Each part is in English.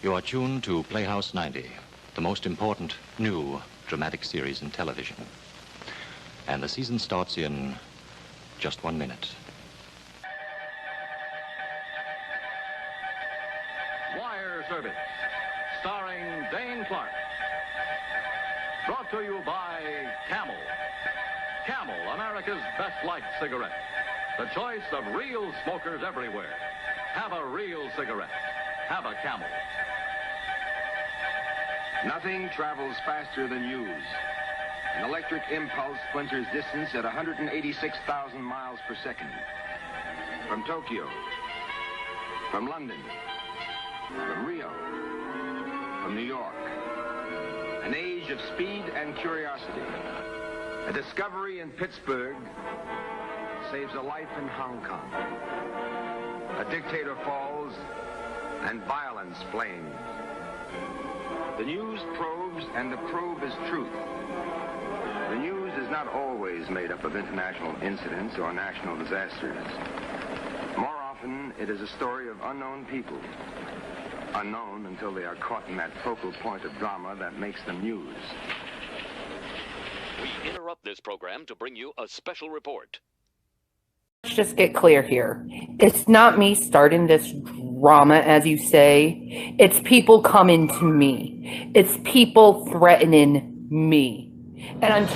You are tuned to Playhouse 90, the most important new dramatic series in television. And the season starts in just 1 minute. Wire Service, starring Dane Clark. Brought to you by Camel. Camel, America's best-liked cigarette. The choice of real smokers everywhere. Have a real cigarette. Have a Camel. Nothing travels faster than news. An electric impulse splinters distance at 186,000 miles per second. From Tokyo, from London, from Rio, from New York. An age of speed and curiosity. A discovery in Pittsburgh saves a life in Hong Kong. A dictator falls and violence flames. The news probes, and the probe is truth. The news is not always made up of international incidents or national disasters. More often, it is a story of unknown people. Unknown until they are caught in that focal point of drama that makes them news. We interrupt this program to bring you a special report. Let's just get clear here. It's not me starting this drama, as you say. It's people coming to me. It's people threatening me. And I'm...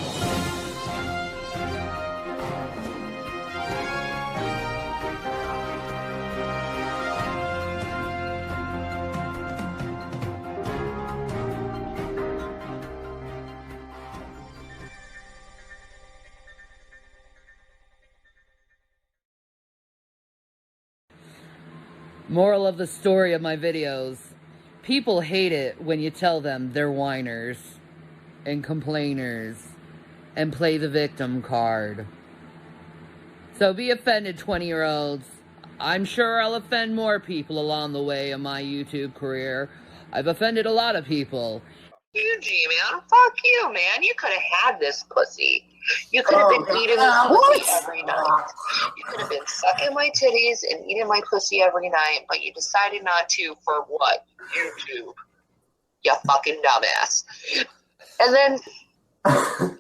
Moral of the story of my videos, people hate it when you tell them they're whiners and complainers and play the victim card. So be offended, 20-year-olds. I'm sure I'll offend more people along the way in my YouTube career. I've offended a lot of people. You, G-Man. Fuck you, man. You could have had this pussy. You could have been eating this pussy every night. You could have been sucking my titties and eating my pussy every night, but you decided not to for what? YouTube. You fucking dumbass. And then, I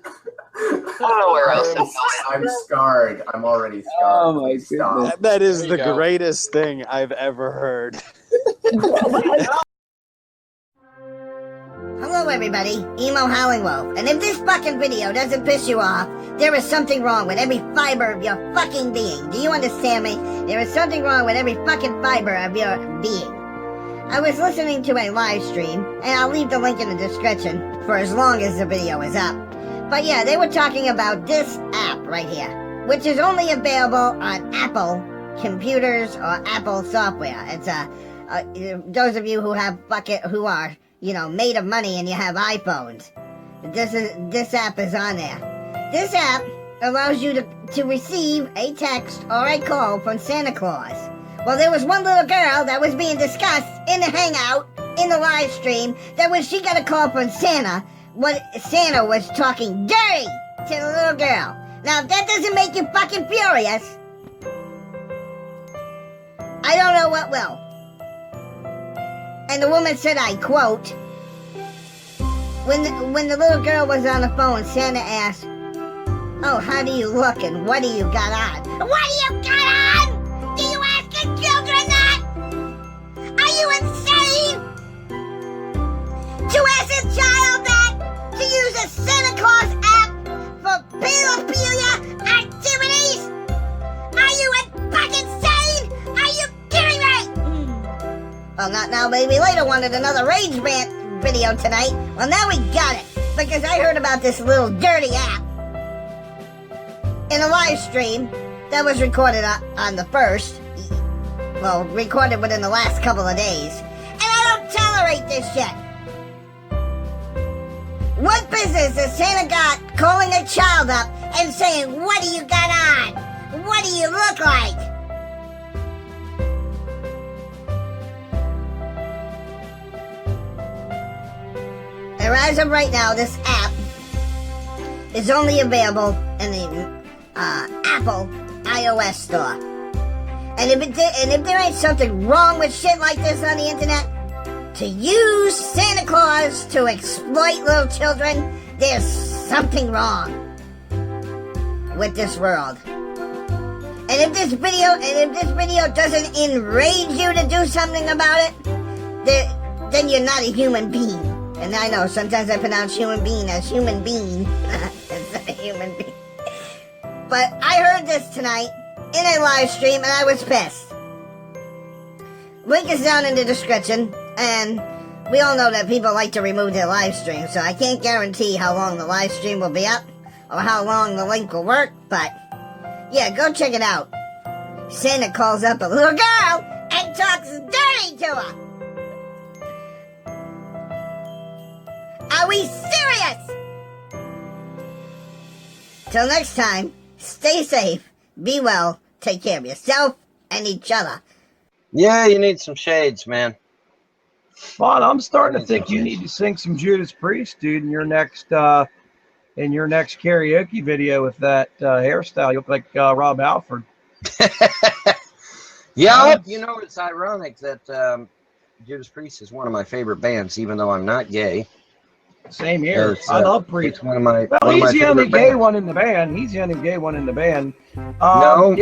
don't know where else I'm going. I'm scarred. I'm already scarred. Oh my goodness. That is the greatest thing I've ever heard. Hello everybody, Emo Howling Wolf, and if this fucking video doesn't piss you off, there is something wrong with every fiber of your fucking being. Do you understand me? There is something wrong with every fucking fiber of your being. I was listening to a live stream, and I'll leave the link in the description for as long as the video is up. But yeah, they were talking about this app right here, which is only available on Apple computers or Apple software. It's those of you who have who are, you know, made of money and you have iPhones. This app is on there. This app allows you to receive a text or a call from Santa Claus. Well, there was one little girl that was being discussed in the hangout, in the live stream, that when she got a call from Santa, Santa was talking dirty to the little girl. Now, if that doesn't make you fucking furious, I don't know what will. And the woman said, I quote, when the little girl was on the phone, Santa asked, oh, how do you look and what do you got on? What do you got on? Do you ask your children that? Are you insane? To ask a child that? To use a Santa Claus app for pedophilia activities? Are you fucking insane? Are you kidding me? Well, not now, baby. Later wanted another rage rant video tonight. Well, now we got it. Because I heard about this little dirty app in a live stream that was recorded on the 1st. Well, recorded within the last couple of days. And I don't tolerate this shit. What business has Santa got calling a child up and saying, what do you got on? What do you look like? And as of right now, this app is only available in the Apple iOS store. And if there ain't something wrong with shit like this on the internet, to use Santa Claus to exploit little children, there's something wrong with this world. And if this video doesn't enrage you to do something about it, then you're not a human being. And I know sometimes I pronounce human being as human being. It's not a human being. But I heard this tonight in a live stream and I was pissed. Link is down in the description, and we all know that people like to remove their live stream, so I can't guarantee how long the live stream will be up or how long the link will work, but yeah, go check it out. Santa calls up a little girl and talks dirty to her. Are we serious? Till next time, stay safe, be well, take care of yourself and each other. Yeah, you need some shades, man. Vaughn, I'm starting to think you need to sing some Judas Priest, dude, in your next karaoke video with that hairstyle. You look like Rob Halford. Yeah, you know, it's ironic that Judas Priest is one of my favorite bands, even though I'm not gay. Same here. I love Priest. One of my, well, he's the only gay one in the band. He's the only gay one in the band. No.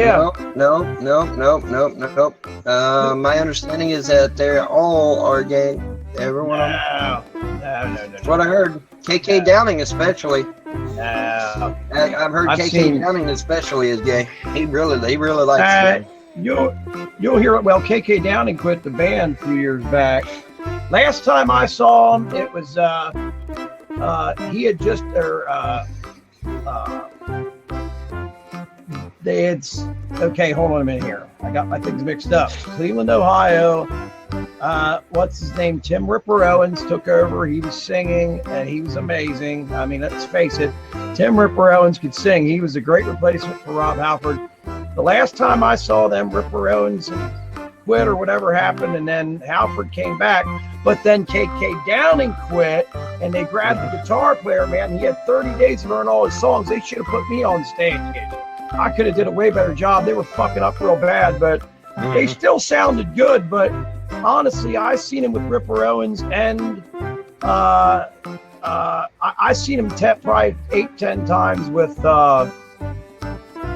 My understanding is that they all are gay. Everyone. No. That's what I heard. KK Downing especially. No. I've heard KK Downing especially is gay. He really likes it. You'll hear it. Well, KK Downing quit the band a few years back. Last time I saw him, it was he had just they had okay. Hold on a minute here. I got my things mixed up. Cleveland, Ohio. What's his name? Tim Ripper Owens took over. He was singing, and he was amazing. I mean, let's face it, Tim Ripper Owens could sing. He was a great replacement for Rob Halford. The last time I saw them, Ripper Owens quit or whatever happened, and then Halford came back. But then KK Downing quit, and they grabbed the guitar player, man. He had 30 days to learn all his songs. They should have put me on stage. I could have did a way better job. They were fucking up real bad, but they still sounded good. But honestly, I seen him with Ripper Owens, and I seen him probably 8-10 times with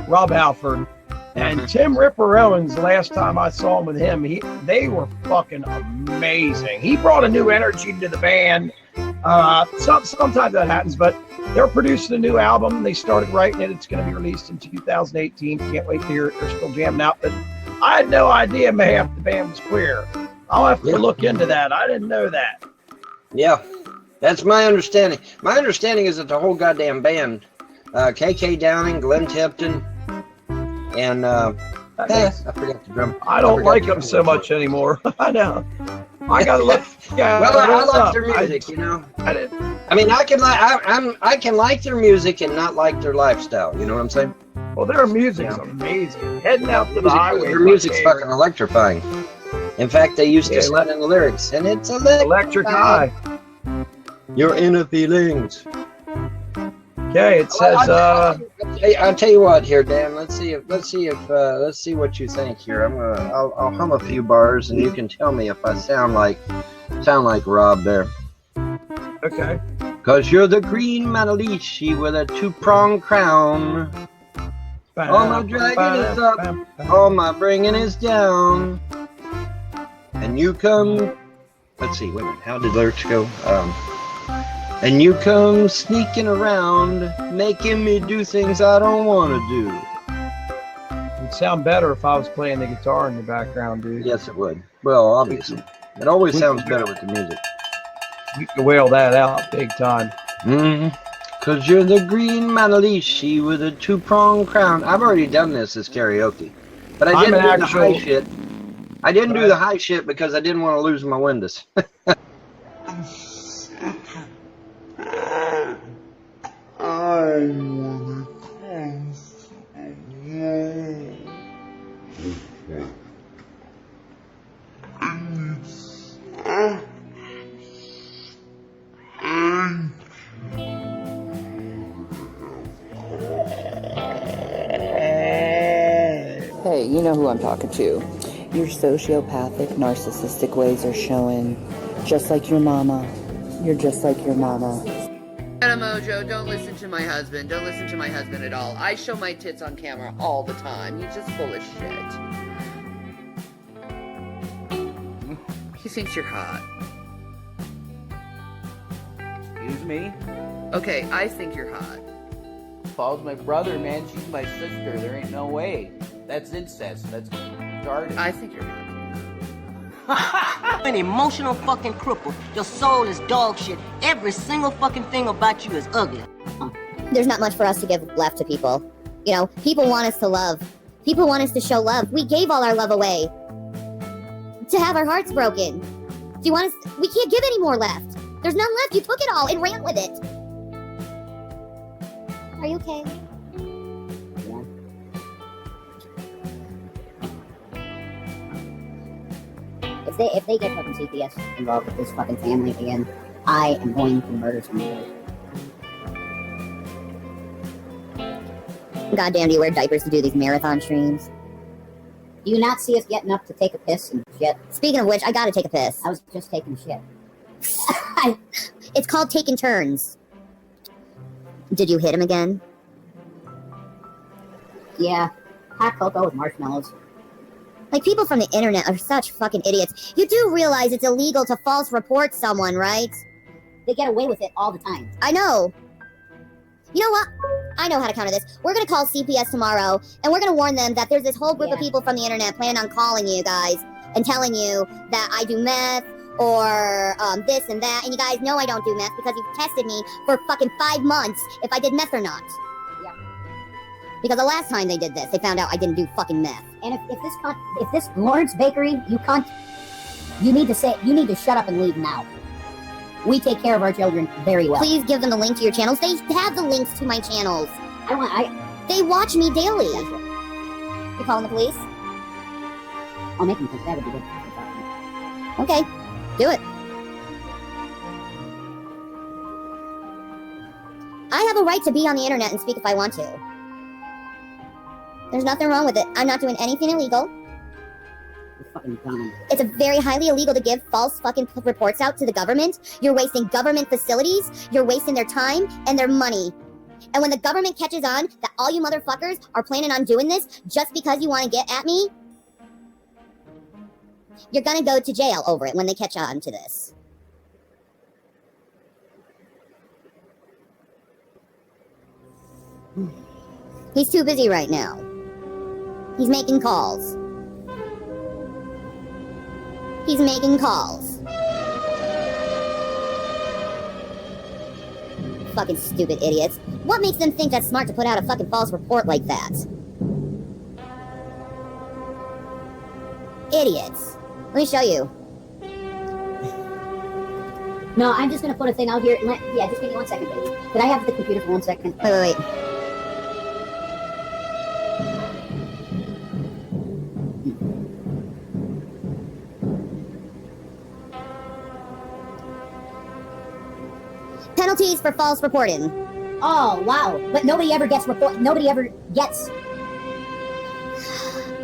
Rob Halford. And Tim Ripper Owens, the last time I saw him with him, they were fucking amazing. He brought a new energy to the band. Sometimes that happens, but they're producing a new album. They started writing it. It's going to be released in 2018. Can't wait to hear it. They're still jamming out. But I had no idea half the band was queer. I'll have to look into that. I didn't know that. Yeah, that's my understanding. My understanding is that the whole goddamn band, KK Downing, Glenn Tipton, and I forgot the drum. I don't like them so much anymore. I know. I gotta look. Yeah, well, I like their music, you know. I mean, I can like their music and not like their lifestyle. You know what I'm saying? Well, their music's amazing. Heading out to the highway. Their music's fucking electrifying. In fact, they used to sing in the lyrics, and it's electric high. Your inner feelings. Okay, it says. I'll tell you what here, Dan. Let's see what you think here. I'll hum a few bars, and you can tell me if I sound like Rob there. Okay. 'Cause you're the green Manalishi with a 2-pronged crown. All my dragging is up, all my bringing is down. And you come. Let's see. Wait a minute. How did lyrics go? And you come sneaking around, making me do things I don't want to do. It'd sound better if I was playing the guitar in the background, dude. Yes, it would. Well, obviously. It always sounds better with the music. You can wail that out big time. Mm-hmm. 'Cause you're the green Manalishi with a 2-pronged crown. I've already done this as karaoke. But I didn't do the high shit. I didn't do the high shit because I didn't want to lose my windows. Hey, you know who I'm talking to. Your sociopathic, narcissistic ways are showing. Just like your mama. You're just like your mama. Mojo, don't listen to my husband. Don't listen to my husband at all. I show my tits on camera all the time. He's just full of shit. He thinks you're hot. Excuse me? Okay, I think you're hot. Paul's my brother, man. She's my sister. There ain't no way. That's incest. That's retarded. I think you're hot. An emotional fucking cripple. Your soul is dog shit. Every single fucking thing about you is ugly. There's not much for us to give left to people. You know, people want us to love. People want us to show love. We gave all our love away. To have our hearts broken. Do you want us? We can't give any more left. There's none left. You took it all and ran with it. Are you okay? Yeah. If they get fucking CPS involved with this fucking family again, I am going to murder somebody. Goddamn, do you wear diapers to do these marathon streams? Do you not see us getting up to take a piss and shit? Speaking of which, I gotta take a piss. I was just taking shit. It's called taking turns. Did you hit him again? Yeah. Hot cocoa with marshmallows. Like, people from the internet are such fucking idiots. You do realize it's illegal to false report someone, right? They get away with it all the time. I know. You know what? I know how to counter this. We're gonna call CPS tomorrow, and we're gonna warn them that there's this whole group of people from the internet planning on calling you guys and telling you that I do meth, or this and that, and you guys know I don't do meth because you've tested me for fucking 5 months if I did meth or not. Yeah. Because the last time they did this, they found out I didn't do fucking meth. And if this Lawrence Bakery, you need to shut up and leave now. We take care of our children very well. Please give them the link to your channels. They have the links to my channels. They watch me daily. You calling the police? I'll make them think that would be good. Okay, do it. I have a right to be on the internet and speak if I want to. There's nothing wrong with it. I'm not doing anything illegal. It's a very highly illegal to give false fucking reports out to the government. You're wasting government facilities. You're wasting their time and their money. And when the government catches on that all you motherfuckers are planning on doing this just because you want to get at me, you're gonna go to jail over it when they catch on to this. He's too busy right now. He's making calls. He's making calls. Fucking stupid idiots. What makes them think that's smart to put out a fucking false report like that? Idiots. Let me show you. No, I'm just gonna put a thing out here. Yeah, just give me 1 second, please. Could I have the computer for 1 second? Wait. Penalties for false reporting. Oh, wow. But nobody ever gets nobody ever gets.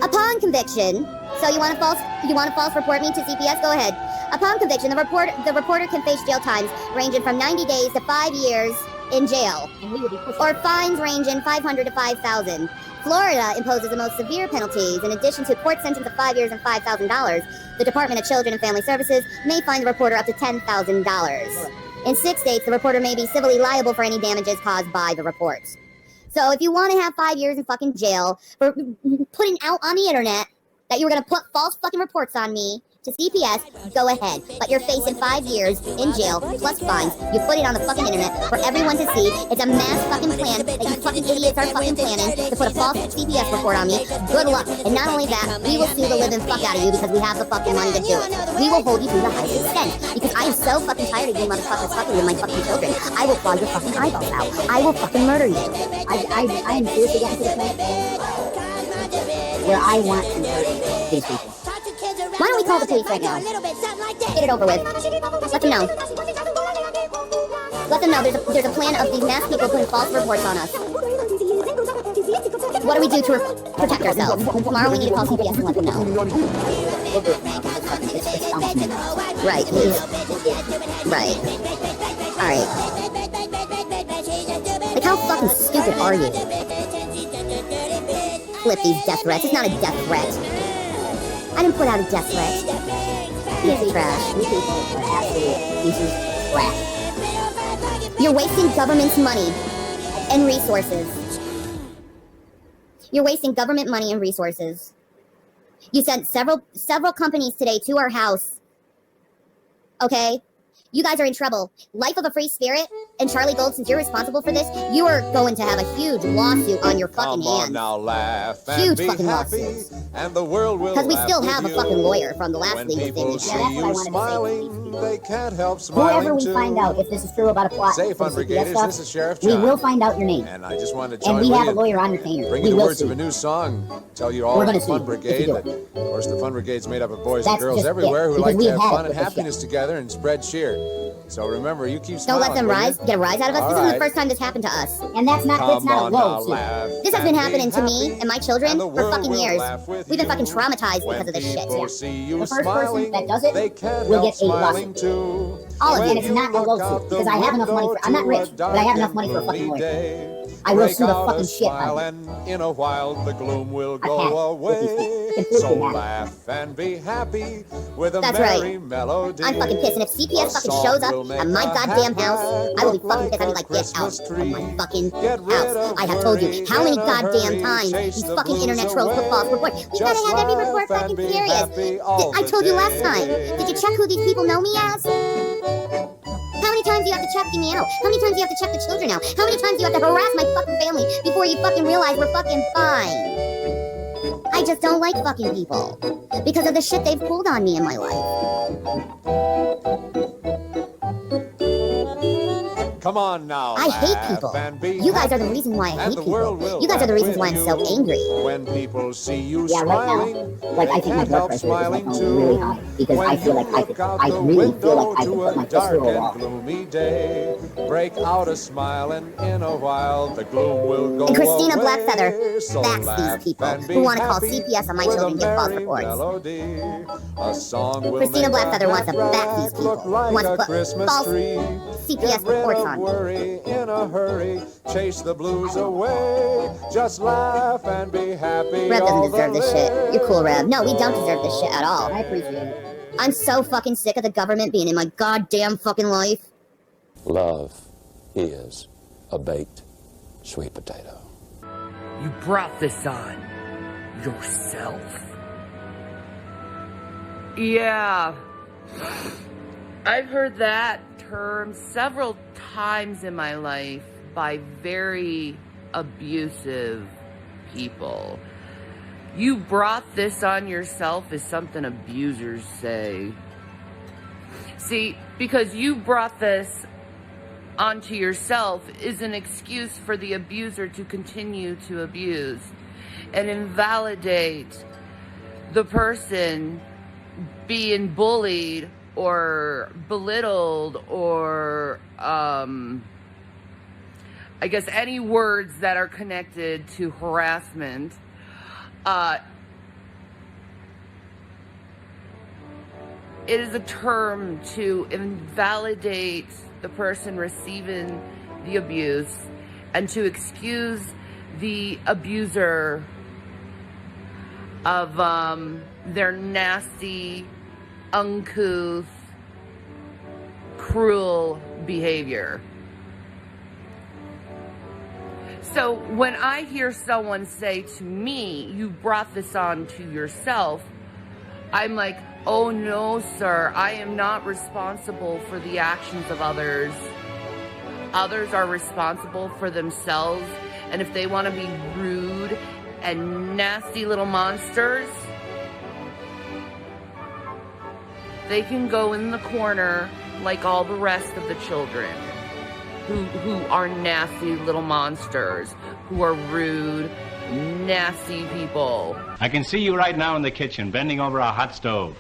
Upon conviction, so you want to false report me to CPS? Go ahead. Upon conviction, the reporter can face jail times ranging from 90 days to 5 years in jail, or fines ranging $500 to $5,000. Florida imposes the most severe penalties. In addition to a court sentence of 5 years and $5,000, the Department of Children and Family Services may fine the reporter up to $10,000. In 6 states, the reporter may be civilly liable for any damages caused by the report. So if you want to have 5 years in fucking jail for putting out on the internet that you were going to put false fucking reports on me to CPS, go ahead. But you're facing 5 years in jail plus fines. You put it on the fucking internet for everyone to see. It's a mass fucking plan that you fucking idiots are fucking planning to put a false CPS report on me. Good luck. And not only that, we will sue the living fuck out of you because we have the fucking money to do it. We will hold you to the highest extent because I am so fucking tired of you motherfuckers fucking with my fucking children. I will claw your fucking eyeballs out. I will fucking murder you. I am seriously getting to the point where I want to murder these people. Why don't we call the police right now? Get it over with. Let them know. Let them know there's a plan of these mass people putting false reports on us. What do we do to protect ourselves? Tomorrow we need to call CPS and let them know. Right. Right. Alright. Like, how fucking stupid are you? Flip these death threats. It's not a death threat. I didn't put out a death threat. Piece of trash. You people are absolute pieces of trash. You're wasting government's money and resources. You're wasting government money and resources. You sent several companies today to our house. Okay? You guys are in trouble. Life of a Free Spirit and Charlie Gold, since you're responsible for this, you are going to have a huge lawsuit on your fucking hands. Come on now, laugh and huge be fucking happy, lawsuits. and the world will Because we laugh still with have a you. fucking lawyer from the last When legal people thing. see you smiling, they can't help smiling Whoever we too. find out if this is true about a plot Say, for the FUNBRIGADE, CPS stuff, this is Sheriff we John. will find out your name. And I just wanted to And join we have a with lawyer on retainer. bring We you the will words sue of a you. new song. Tell you all We're about gonna sue you FUNBRIGADE. if you Of course, the FUNBRIGADE's made up of boys That's and girls just everywhere it, who because like we to have had fun it and with the happiness together and spread cheer. So remember, you keep Don't smiling. let them will you? get a rise out of us. All This isn't the right. first time this happened to us. And that's not Come a on low now, suit. laugh This has been and be happening to me happy, and my children and the for world fucking will years. laugh with We've been fucking you. traumatized When because of this shit. people see you The first smiling, person that does it they can't will help get a smiling lawsuit. too. All of When you. And it's not a look low out suit, the because I have enough money window for, I'm not to a rich, but I have enough dark money for a fucking and lawyer. gloomy day, I will break sue the out fucking a shit out smile, of you. and in a while the gloom will I go can't. away. Completely So mad. laugh and be happy with a That's merry right. melody. I'm fucking pissed. And if CPS A fucking song shows up will make at my a goddamn happy house, I will be look fucking pissed. I'll be a like, get out Christmas of tree. my fucking Get rid house. of I have told you worry how many in a goddamn hurry. times Chase these the fucking blues internet trolls put away. false reports. We gotta Just have every laugh report and fucking be serious. happy all I the told you last time. day. Did you check who these people know me as? How many times do you have to check me out? How many times do you have to check the children out? How many times do you have to harass my fucking family before you fucking realize we're fucking fine? I just don't like fucking people because of the shit they've pulled on me in my life. Come on now, I hate laugh people. and be You guys are the happy, reason why I and hate the people. world will You guys are the laugh reasons why I'm with so you. angry. When people see you Yeah, right now, smiling, like I they think my can't blood help pressure is like smiling going too. really high because When I feel like you I look could, out I the really feel window like I could to put my a fist dark through a and wall. gloomy day, break out a smile, and in a while the gloom will go And Christina away. Blackfeather So backs laugh these people and be who want to call happy CPS on my with a children and give false merry reports. melody. A song will Christina make Blackfeather a wants to back these hat people. look like Wants to a put Christmas false tree. CPS Get rid reports of on me. worry in a hurry, chase the blues away. Just laugh and be happy. Rev all doesn't deserve the this shit. You're cool, Rev. No, we don't deserve this way. shit at all. I appreciate it. I'm so fucking sick of the government being in my goddamn fucking life. Love is a baked sweet potato. You brought this on yourself. Yeah. I've heard that term several times in my life by very abusive people. You brought this on yourself is something abusers say. See, because you brought this onto yourself is an excuse for the abuser to continue to abuse and invalidate the person being bullied or belittled or I guess any words that are connected to harassment. It is a term to invalidate the person receiving the abuse and to excuse the abuser of their nasty, uncouth, cruel behavior. So when I hear someone say to me, you brought this on to yourself, I'm like, oh no, sir, I am not responsible for the actions of others. Others are responsible for themselves, and if they want to be rude and nasty little monsters, they can go in the corner like all the rest of the children who are nasty little monsters, who are rude, nasty people. I can see you right now in the kitchen, bending over a hot stove.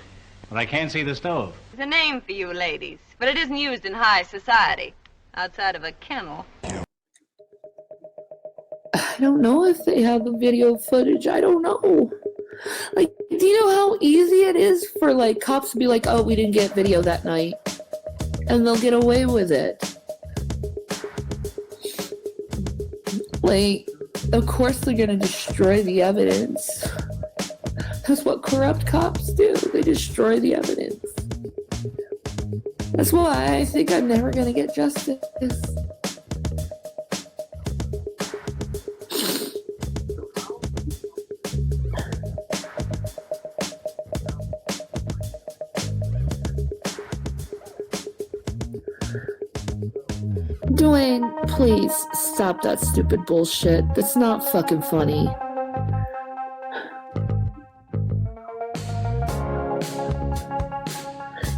But I can't see the stove. There's a name for you ladies, but it isn't used in high society, outside of a kennel. I don't know if they have the video footage. I don't know. Like, do you know how easy it is for, like, cops to be like, oh, we didn't get video that night? And they'll get away with it. Like, of course they're gonna destroy the evidence. That's what corrupt cops do. They destroy the evidence. That's why I think I'm never gonna get justice. Dwayne, please stop that stupid bullshit. That's not fucking funny.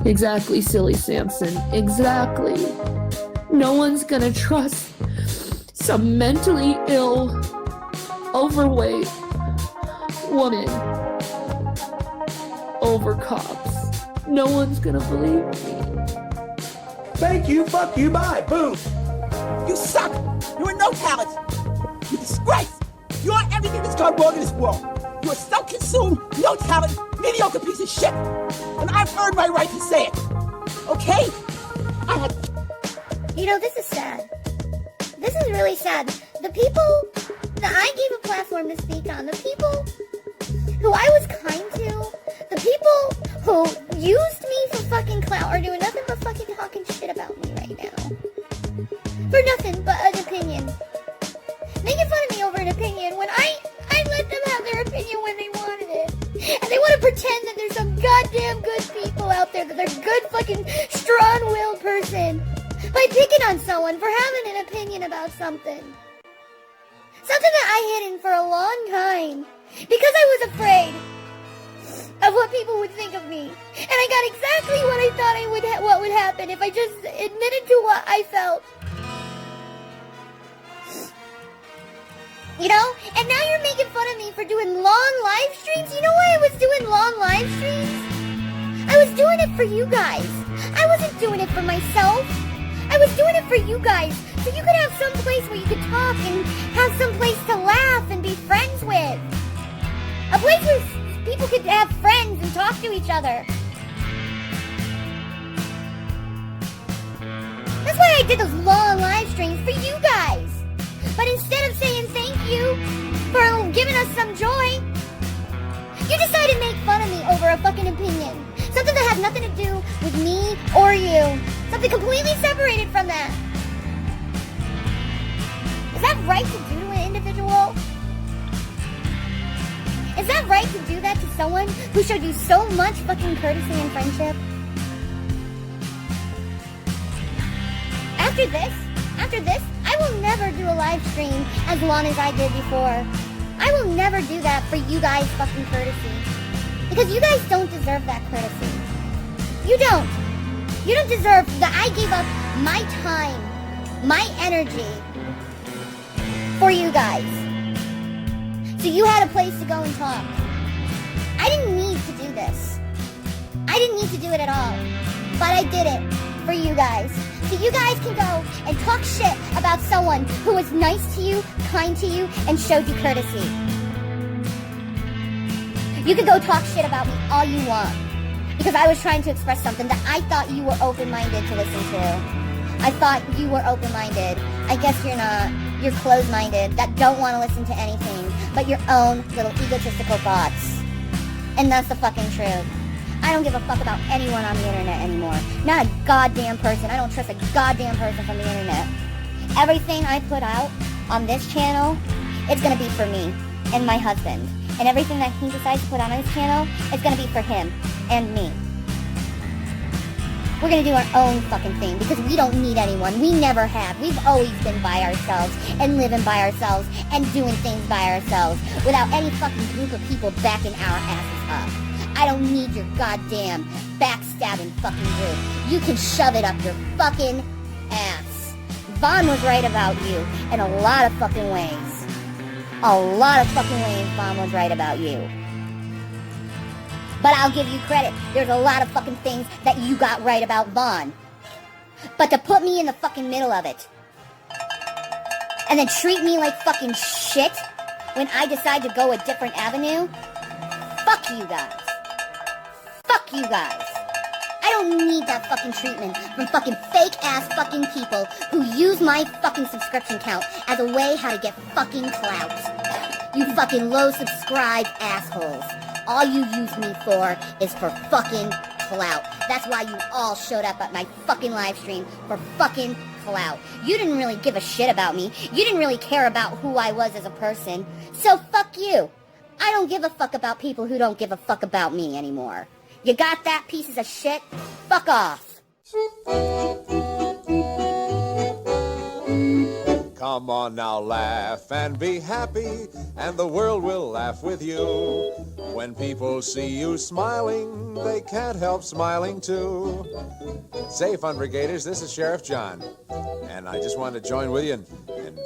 Exactly, silly Samson. Exactly. No one's gonna trust some mentally ill, overweight woman over cops. No one's gonna believe me. Thank you, fuck you, bye, boom. You suck. You are no talent. You disgrace. You are everything that's gone wrong in this world. You are self-consumed, no talent, mediocre piece of shit. And I've earned my right to say it. Okay? You know, this is sad. This is really sad. The people that I gave a platform to speak on, the people who I was kind to, the people who used me for fucking clout are doing nothing but fucking talking shit about me right now. For nothing but an opinion. Making fun of me over an opinion when I let them have their opinion when they wanted it. And they want to pretend that there's some goddamn good people out there, that they're good fucking strong-willed person by picking on someone for having an opinion about something. Something that I hidden for a long time because I was afraid of what people would think of me. And I got exactly what I thought what would happen if I just admitted to what I felt. You know? And now you're making fun of me for doing long live streams? You know why I was doing long live streams? I was doing it for you guys. I wasn't doing it for myself. I was doing it for you guys. So you could have some place where you could talk and have some place to laugh and be friends with. A place where people could have friends and talk to each other. That's why I did those long live streams for you guys. But instead of saying thank you for giving us some joy, you decided to make fun of me over a fucking opinion. Something that had nothing to do with me or you. Something completely separated from that. Is that right to do to an individual? Is that right to do that to someone who showed you so much fucking courtesy and friendship? After this, I will never do a live stream as long as I did before. I will never do that for you guys' fucking courtesy. Because you guys don't deserve that courtesy. You don't. You don't deserve that I gave up my time, my energy for you guys. So you had a place to go and talk. I didn't need to do this. I didn't need to do it at all. But I did it for you guys. So you guys can go and talk shit about someone who was nice to you, kind to you, and showed you courtesy. You can go talk shit about me all you want. Because I was trying to express something that I thought you were open-minded to listen to. I thought you were open-minded. I guess you're not. You're closed-minded that don't want to listen to anything but your own little egotistical thoughts. And that's the fucking truth. I don't give a fuck about anyone on the internet anymore. Not a goddamn person. I don't trust a goddamn person from the internet. Everything I put out on this channel, it's gonna be for me and my husband. And everything that he decides to put on his channel, it's gonna be for him and me. We're gonna do our own fucking thing because we don't need anyone. We never have. We've always been by ourselves and living by ourselves and doing things by ourselves without any fucking group of people backing our asses up. I don't need your goddamn backstabbing fucking group. You can shove it up your fucking ass. Vaughn was right about you in a lot of fucking ways. A lot of fucking ways Vaughn was right about you. But I'll give you credit. There's a lot of fucking things that you got right about Vaughn. But to put me in the fucking middle of it and then treat me like fucking shit when I decide to go a different avenue, Fuck you guys. Fuck you guys. I don't need that fucking treatment from fucking fake-ass fucking people who use my fucking subscription count as a way how to get fucking clout. You fucking low subscribed assholes. All you use me for is for fucking clout. That's why you all showed up at my fucking live stream for fucking clout. You didn't really give a shit about me. You didn't really care about who I was as a person. So fuck you. I don't give a fuck about people who don't give a fuck about me anymore. You got that, pieces of shit? Fuck off. Come on now, laugh and be happy, and the world will laugh with you. When people see you smiling, they can't help smiling too. Say, Fun Brigaders, this is Sheriff John, and I just wanted to join with you and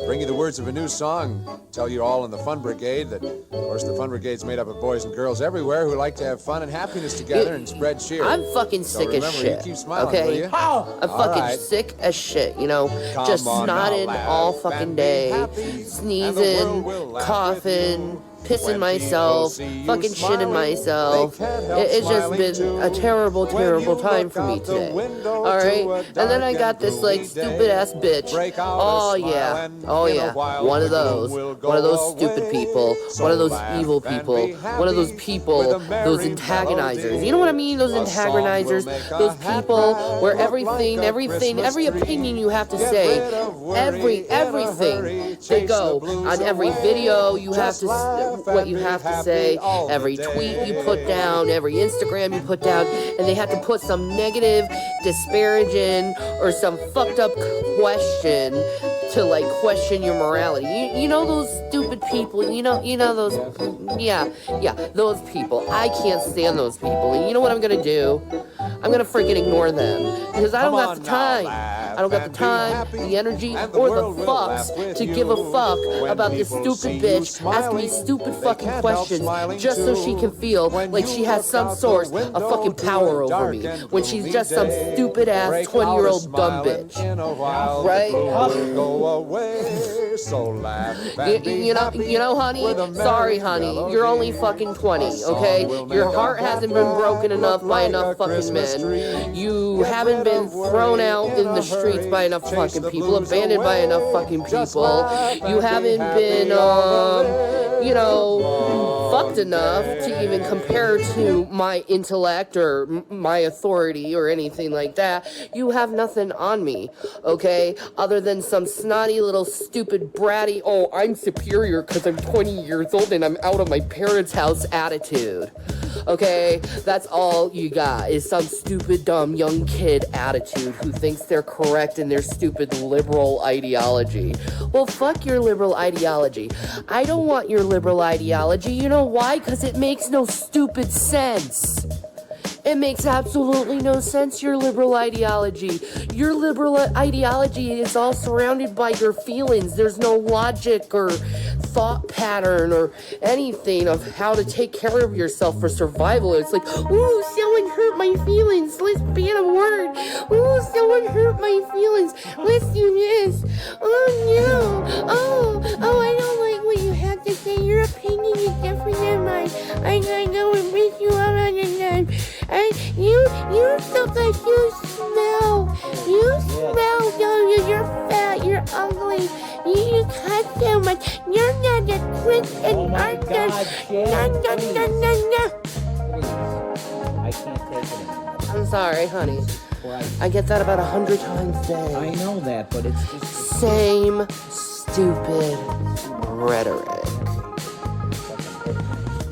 bring you the words of a new song. Tell you all in the Fun Brigade that, of course, the Fun Brigade's made up of boys and girls everywhere who like to have fun and happiness together and spread cheer. I'm fucking So sick as remember, shit. you keep smiling, Okay? will you? I'm fucking sick as shit, you know? Come just on now, snotting laugh all fucking day, sneezing, coughing, pissing myself, fucking shitting myself. It's just been a terrible, terrible time for me today. Alright? And then I got this, like, stupid ass bitch. Oh yeah. Oh yeah. One of those stupid people. One of those evil people. One of those people, those antagonizers. You know what I mean? Those antagonizers. Those people where every opinion you have to say, everything, they go on every video you have to what you have to say, every tweet you put down, every Instagram you put down, and they have to put some negative, disparaging, or some fucked up question to, like, question your morality. You know those stupid people, you know those, those people. I can't stand those people. And you know what I'm gonna do? I'm gonna freaking ignore them, because I don't got the time. I don't got the time, the energy, or the fucks to give a fuck about this stupid bitch asking me stupid fucking questions just so she can feel like she has some source of fucking power over me, when she's just some stupid ass 20-year-old dumb bitch. Right? You know, honey? Sorry, honey. You're only fucking 20, okay? Your heart hasn't been broken enough by enough fucking men. You haven't been thrown out in the streets by enough fucking people, abandoned by enough fucking people. You haven't been, fucked enough to even compare to my intellect or my authority or anything like that. You have nothing on me, okay? Other than some snotty little stupid bratty, oh, I'm superior because I'm 20 years old and I'm out of my parents' house attitude. Okay? That's all you got, is some stupid, dumb, young kid attitude who thinks they're correct in their stupid liberal ideology. Well, fuck your liberal ideology. I don't want your liberal ideology. You know why? Because it makes no stupid sense. It makes absolutely no sense, your liberal ideology. Your liberal ideology is all surrounded by your feelings. There's no logic or thought pattern or anything of how to take care of yourself for survival. It's like, ooh, someone hurt my feelings. Let's ban a word. Ooh, someone hurt my feelings. Let's do this. Oh, no. Oh, I don't like what you have to say. Your opinion is different than mine. I'm gonna go and beat you up on the time. You look like you smell. You smell, don't you? You're fat. You're ugly. You cut so much. You're not a Christian. I can't take it anymore. I'm sorry, honey. I get that about 100 times a day. I know that, but it's just... Same stupid rhetoric.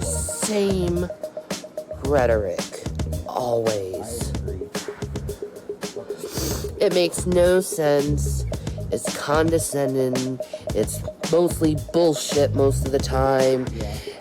Same rhetoric. Always. It makes no sense. It's condescending. It's mostly bullshit most of the time.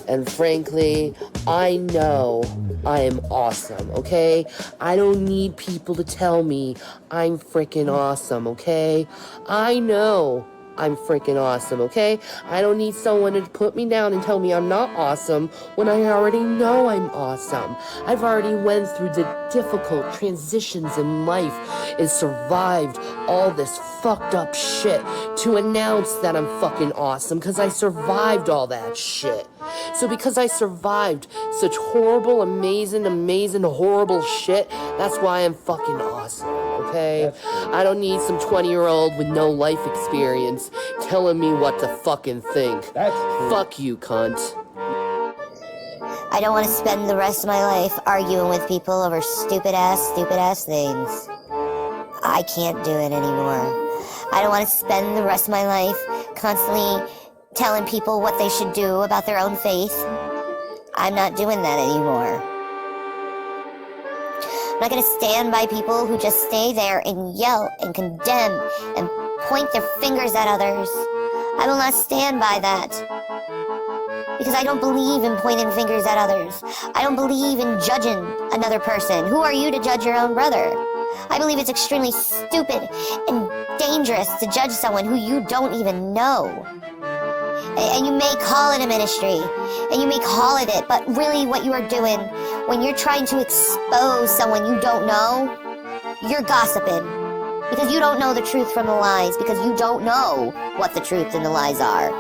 And frankly, I know I am awesome, okay? I don't need people to tell me I'm freaking awesome, okay? I know I'm freaking awesome, okay? I don't need someone to put me down and tell me I'm not awesome when I already know I'm awesome. I've already went through the difficult transitions in life and survived all this fucked up shit to announce that I'm fucking awesome, because I survived all that shit. So because I survived such horrible, amazing, horrible shit, that's why I'm fucking awesome, okay? I don't need some 20-year-old with no life experience telling me what to fucking think. Fuck you, cunt. I don't want to spend the rest of my life arguing with people over stupid ass things. I can't do it anymore. I don't want to spend the rest of my life constantly telling people what they should do about their own faith. I'm not doing that anymore. I'm not going to stand by people who just stay there and yell and condemn and point their fingers at others. I will not stand by that. Because I don't believe in pointing fingers at others. I don't believe in judging another person. Who are you to judge your own brother? I believe it's extremely stupid and dangerous to judge someone who you don't even know. And you may call it a ministry, and you may call it it, but really what you are doing when you're trying to expose someone you don't know, you're gossiping. Because you don't know the truth from the lies, because you don't know what the truth and the lies are.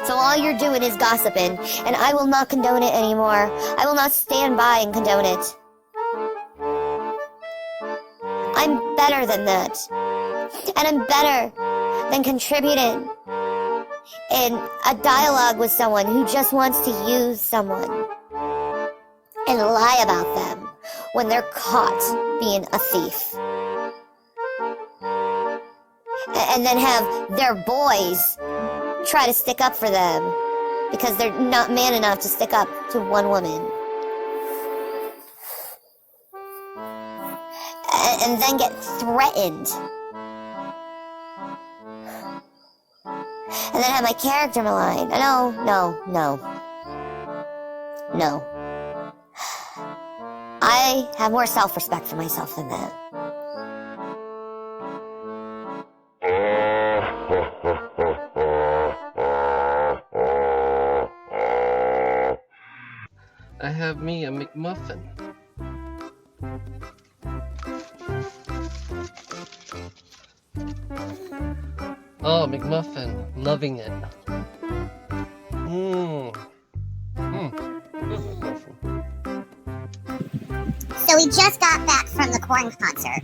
So all you're doing is gossiping, and I will not condone it anymore. I will not stand by and condone it. I'm better than that. And I'm better than contributing in a dialogue with someone who just wants to use someone and lie about them when they're caught being a thief. And then have their boys try to stick up for them because they're not man enough to stick up to one woman. And then get threatened. And then have my character maligned. No. I have more self-respect for myself than that. I have me a McMuffin. Oh, McMuffin. Loving it. So we just got back from the Korn concert.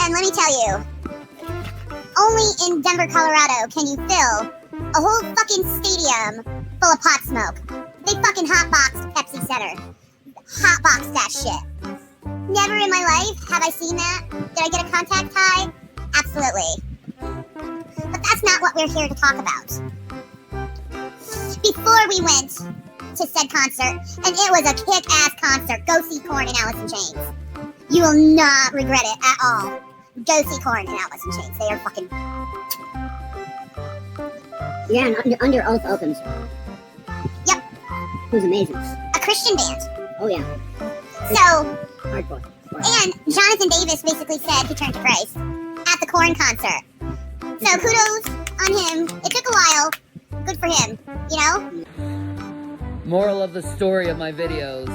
And let me tell you, only in Denver, Colorado can you fill a whole fucking stadium full of pot smoke. They fucking hotboxed Pepsi Center. Hotboxed that shit. Never in my life have I seen that. Did I get a contact high? Absolutely. But that's not what we're here to talk about. Before we went to said concert, and it was a kick-ass concert. Go see Korn and Alice in Chains. You will not regret it at all. Go see Korn and Alice in Chains. They are fucking... Yeah, and Under Oath opens. Yep. Who's amazing. A Christian band. Oh, yeah. So... Hardcore. And Jonathan Davis basically said he turned to Christ at the Korn concert. So kudos on him. It took a while. Good for him, you know? Moral of the story of my videos: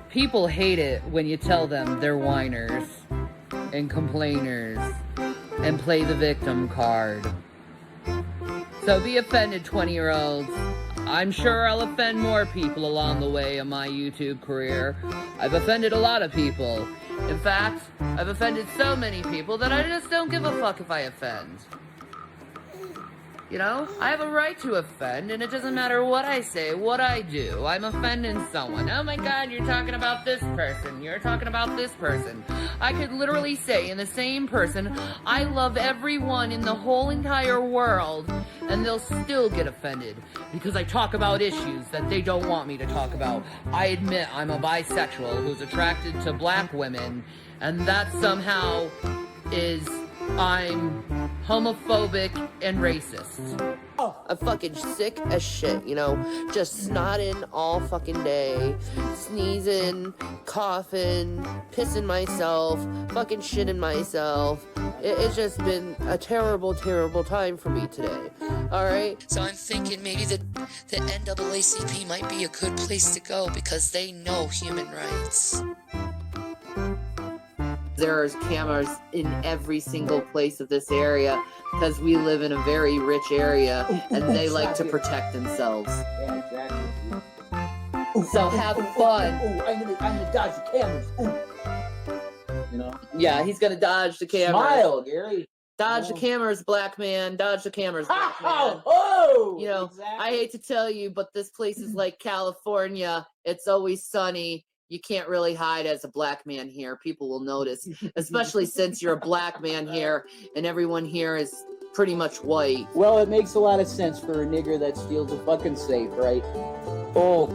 people hate it when you tell them they're whiners and complainers and play the victim card. So be offended, 20-year-olds. I'm sure I'll offend more people along the way in my YouTube career. I've offended a lot of people. In fact, I've offended so many people that I just don't give a fuck if I offend. You know, I have a right to offend, and it doesn't matter what I say, what I do. I'm offending someone. Oh my god, you're talking about this person. You're talking about this person. I could literally say in the same person, I love everyone in the whole entire world, and they'll still get offended because I talk about issues that they don't want me to talk about. I admit I'm a bisexual who's attracted to black women, and that somehow is... I'm homophobic and racist. I'm fucking sick as shit, you know? Just snotting all fucking day, sneezing, coughing, pissing myself, fucking shitting myself. It's just been a terrible, terrible time for me today. Alright? So I'm thinking maybe the NAACP might be a good place to go because they know human rights. There's cameras in every single place of this area because we live in a very rich area and they like to protect themselves. Yeah, exactly. So have fun. I'm gonna dodge the cameras. You know? Yeah, he's gonna dodge the cameras. Smile, Gary. Dodge the cameras, black man. Dodge the cameras, black man. Oh! You know, I hate to tell you, but this place is like California. It's always sunny. You can't really hide as a black man here. People will notice, especially since you're a black man here and everyone here is pretty much white. Well, it makes a lot of sense for a nigger that steals a fucking safe, right? Oh.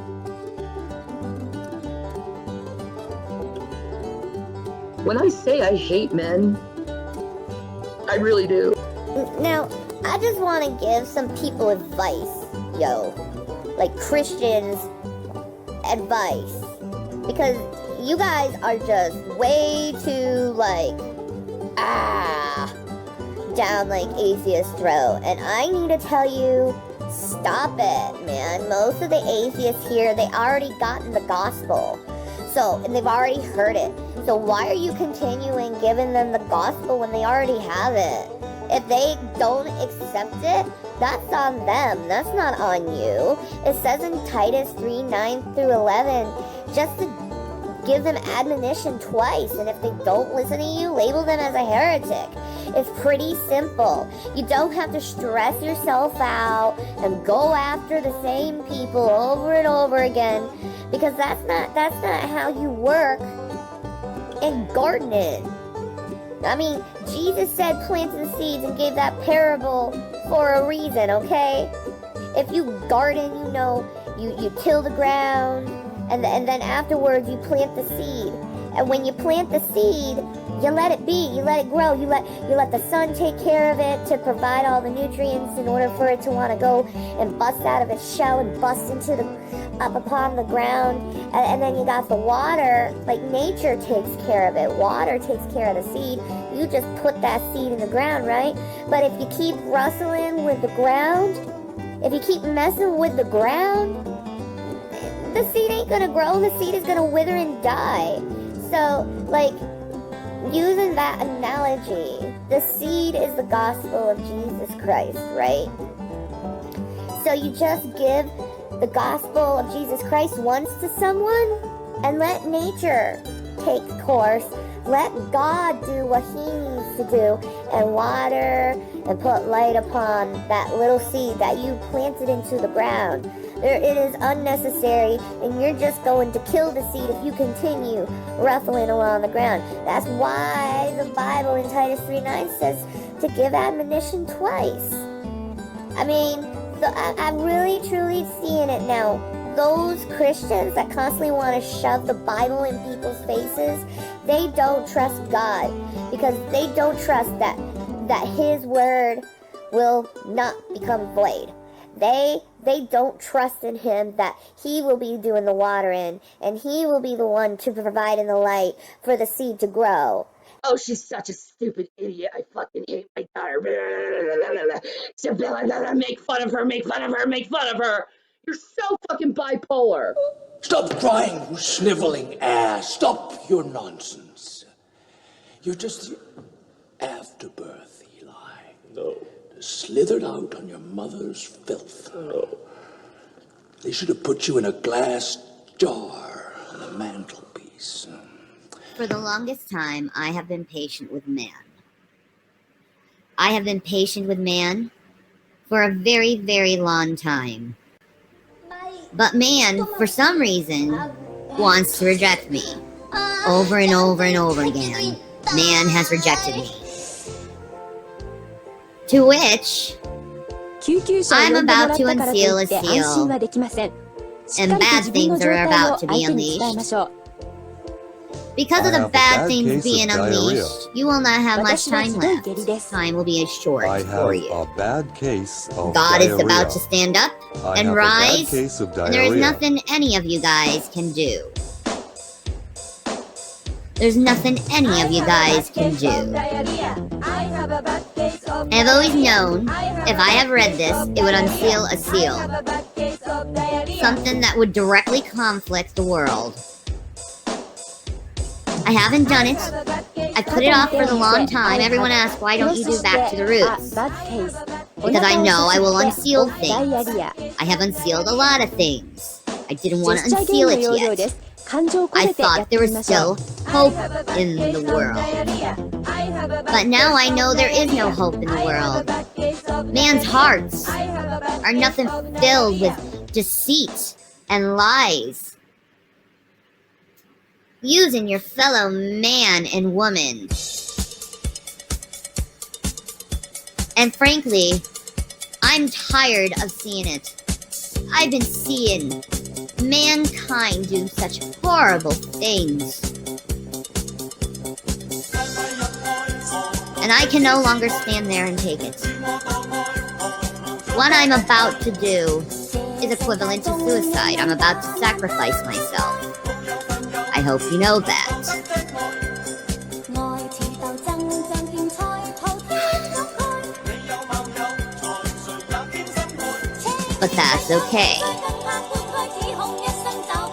When I say I hate men, I really do. Now, I just want to give some people advice, yo. Like Christians advice. Because you guys are just way too, like, down like atheist throat. And I need to tell you, stop it, man. Most of the atheists here, they already gotten the gospel. So, and they've already heard it. So why are you continuing giving them the gospel when they already have it? If they don't accept it, that's on them. That's not on you. It says in Titus 3:9-11, just to give them admonition twice. And if they don't listen to you, label them as a heretic. It's pretty simple. You don't have to stress yourself out and go after the same people over and over again, because that's not how you work in gardening. I mean, Jesus said plant the seeds and gave that parable for a reason, okay? If you garden, you know, you till the ground, and then afterwards you plant the seed. And when you plant the seed, you let it be, you let it grow, you let the sun take care of it to provide all the nutrients in order for it to want to go and bust out of its shell and bust up upon the ground. And then you got the water, like nature takes care of it. Water takes care of the seed. You just put that seed in the ground, right? But if you keep rustling with the ground, if you keep messing with the ground, the seed ain't gonna grow. The seed is gonna wither and die. So, like, using that analogy, the seed is the gospel of Jesus Christ, right? So you just give the gospel of Jesus Christ once to someone and let nature take course. Let God do what he needs to do and water and put light upon that little seed that you planted into the ground. It is unnecessary, and you're just going to kill the seed if you continue ruffling along the ground. That's why the Bible in Titus 3:9 says to give admonition twice. I mean, I'm really truly seeing it now. Those Christians that constantly want to shove the Bible in people's faces, they don't trust God, because they don't trust that his word will not become void. They don't trust in him that he will be doing the watering and he will be the one to provide in the light for the seed to grow. Oh, she's such a stupid idiot. I fucking hate my daughter. Sibylla, make fun of her, make fun of her, make fun of her. You're so fucking bipolar. Stop crying, you sniveling ass. Stop your nonsense. You're just the afterbirth, Eli. No. Slithered out on your mother's filth. No. They should have put you in a glass jar on the mantelpiece. For the longest time, I have been patient with man. I have been patient with man for a very, very long time. But man, for some reason, wants to reject me. Over and over and over again, man has rejected me. To which, I'm about to unseal a seal, and bad things are about to be unleashed. Because I of the have a bad bad things case of being diarrhea. unleashed, you will not have much time left. Time will be short I for have you. a bad case of God diarrhea. is about to stand up I and have a bad rise, case of and there is diarrhea. nothing any of you guys can do. There's nothing any of you guys can do. I've always known, if I have read this, it would unseal a seal. Something that would directly conflict the world. I haven't done it. I put it off for the long time. Everyone asks, why don't you do Back to the Roots? Because I know I will unseal things. I have unsealed a lot of things. I didn't want to unseal it yet. I thought there was still hope in the world. But now I know there is no hope in the world. Man's hearts are nothing filled with deceit and lies. Using your fellow man and woman. And frankly, I'm tired of seeing it. I've been seeing mankind do such horrible things. And I can no longer stand there and take it. What I'm about to do is equivalent to suicide. I'm about to sacrifice myself. I hope you know that. But that's okay.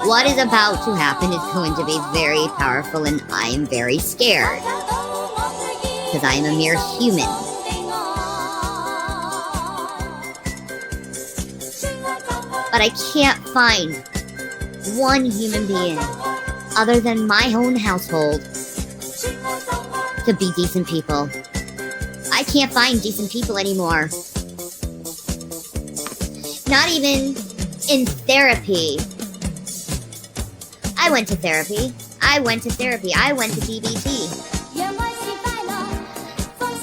What is about to happen is going to be very powerful, and I am very scared. Because I am a mere human. But I can't find one human being other than my own household to be decent people. I can't find decent people anymore. Not even in therapy. I went to therapy. I went to DBT.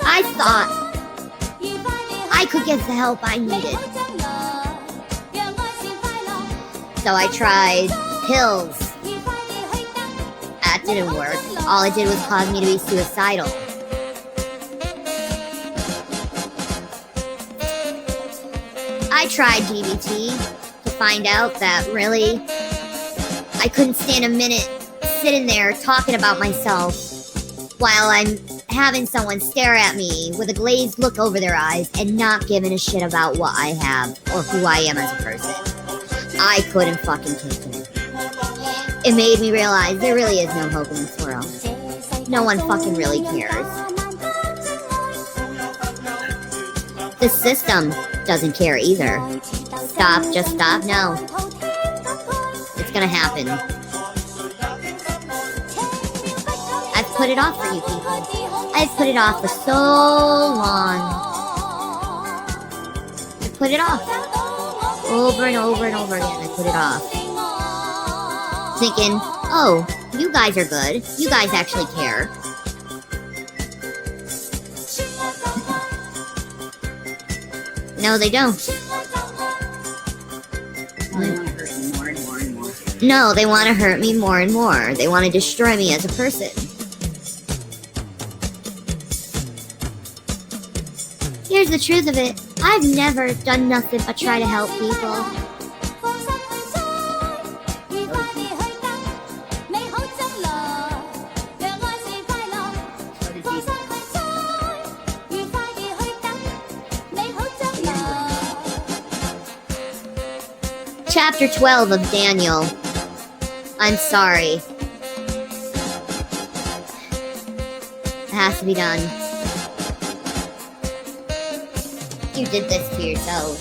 I thought I could get the help I needed. So I tried pills. That didn't work. All it did was cause me to be suicidal. I tried DBT to find out that really I couldn't stand a minute sitting there talking about myself while I'm having someone stare at me with a glazed look over their eyes and not giving a shit about what I have or who I am as a person. I couldn't fucking take it. It made me realize there really is no hope in this world. No one fucking really cares. The system doesn't care either. Stop, just stop, no. It's gonna happen. I've put it off for you people. I've put it off for so long. I put it off. Over and over and over again, I put it off. Thinking, oh, you guys are good. You guys actually care. No, they don't. No, they want to hurt me more and more. They want to destroy me as a person. Here's the truth of it. I've never done nothing but try to help people. Chapter 12 of Daniel. I'm sorry. It has to be done. You did this to yourself.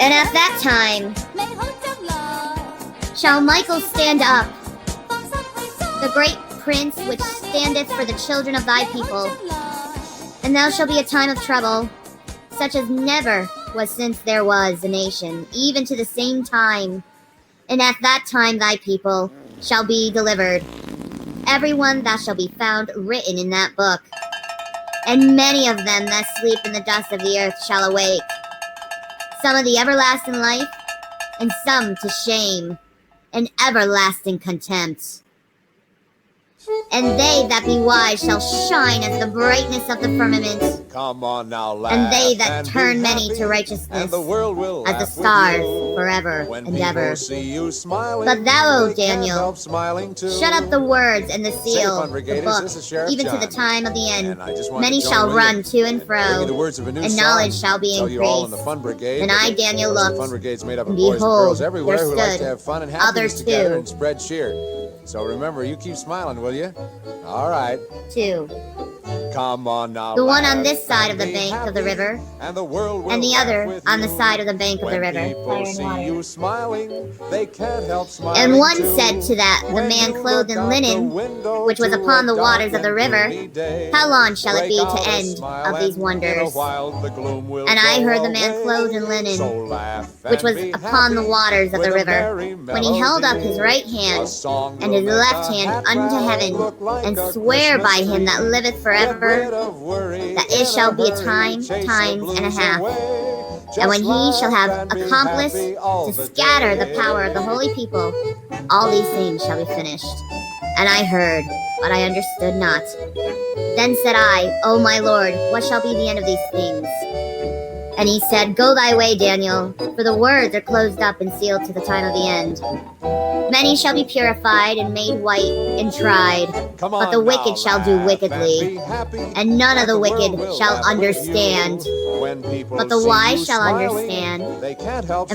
And at that time, shall Michael stand up, the great prince which standeth for the children of thy people, and thou shall be a time of trouble, such as never was since there was a nation, even to the same time. And at that time thy people shall be delivered, everyone that shall be found written in that book. And many of them that sleep in the dust of the earth shall awake, some of the everlasting life, and some to shame. in everlasting contempt. And they that be wise shall shine as the brightness of the firmament. Come on now, laugh. And they that and turn be many happy, to righteousness and the world will as the laugh stars with you. forever When and people ever. see you smiling, But thou, O they can't Daniel, help smiling too. shut up the words and the Say, seal, Fun the Brigaders, book, this is Sheriff even to John. the time of the end. And I just want Many to join shall with run you to and bring you fro, the words of a new and song. knowledge shall be Tell you all in increased. the Fun Brigade. Then I, Daniel, The looked, Fun Brigade's made up of and boys and behold, girls everywhere there who like stood to have fun and other happiness together two. and spread cheer. So remember, you keep smiling, will you? All right. Two. Come on now. The one laugh on this side of the and be bank of the happy, river, and the world will and the laugh other with on the you. side of the bank of the When river. people see you smiling, they can't help smiling And one too. said to that, the When man you clothed look in out linen, the window which was to upon a the waters dark of the and river, gloomy day, how long shall it break be out to a end smile of these and wonders? in a while the gloom will And I go heard the man away. clothed in linen, So laugh which and was be upon the happy waters of the with a river, merry when he held up his melody. right A hand song and will his make left a hand hat unto rack heaven, look like and a swear by Christmas him that tree. liveth Get forever, rid of worry that it in shall a be a hurry, time, chase the times, and a blues half. away. And when Just he shall laugh have and be accomplished happy all to the scatter the day. power of the holy people, all these things shall be finished. And I heard, but I understood not. Then said I, O my Lord, what shall be the end of these things? And he said, Go thy way, Daniel, for the words are closed up and sealed to the time of the end. Many shall be purified and made white and tried, but the wicked shall do wickedly, and none of the wicked shall understand, but the wise shall understand. And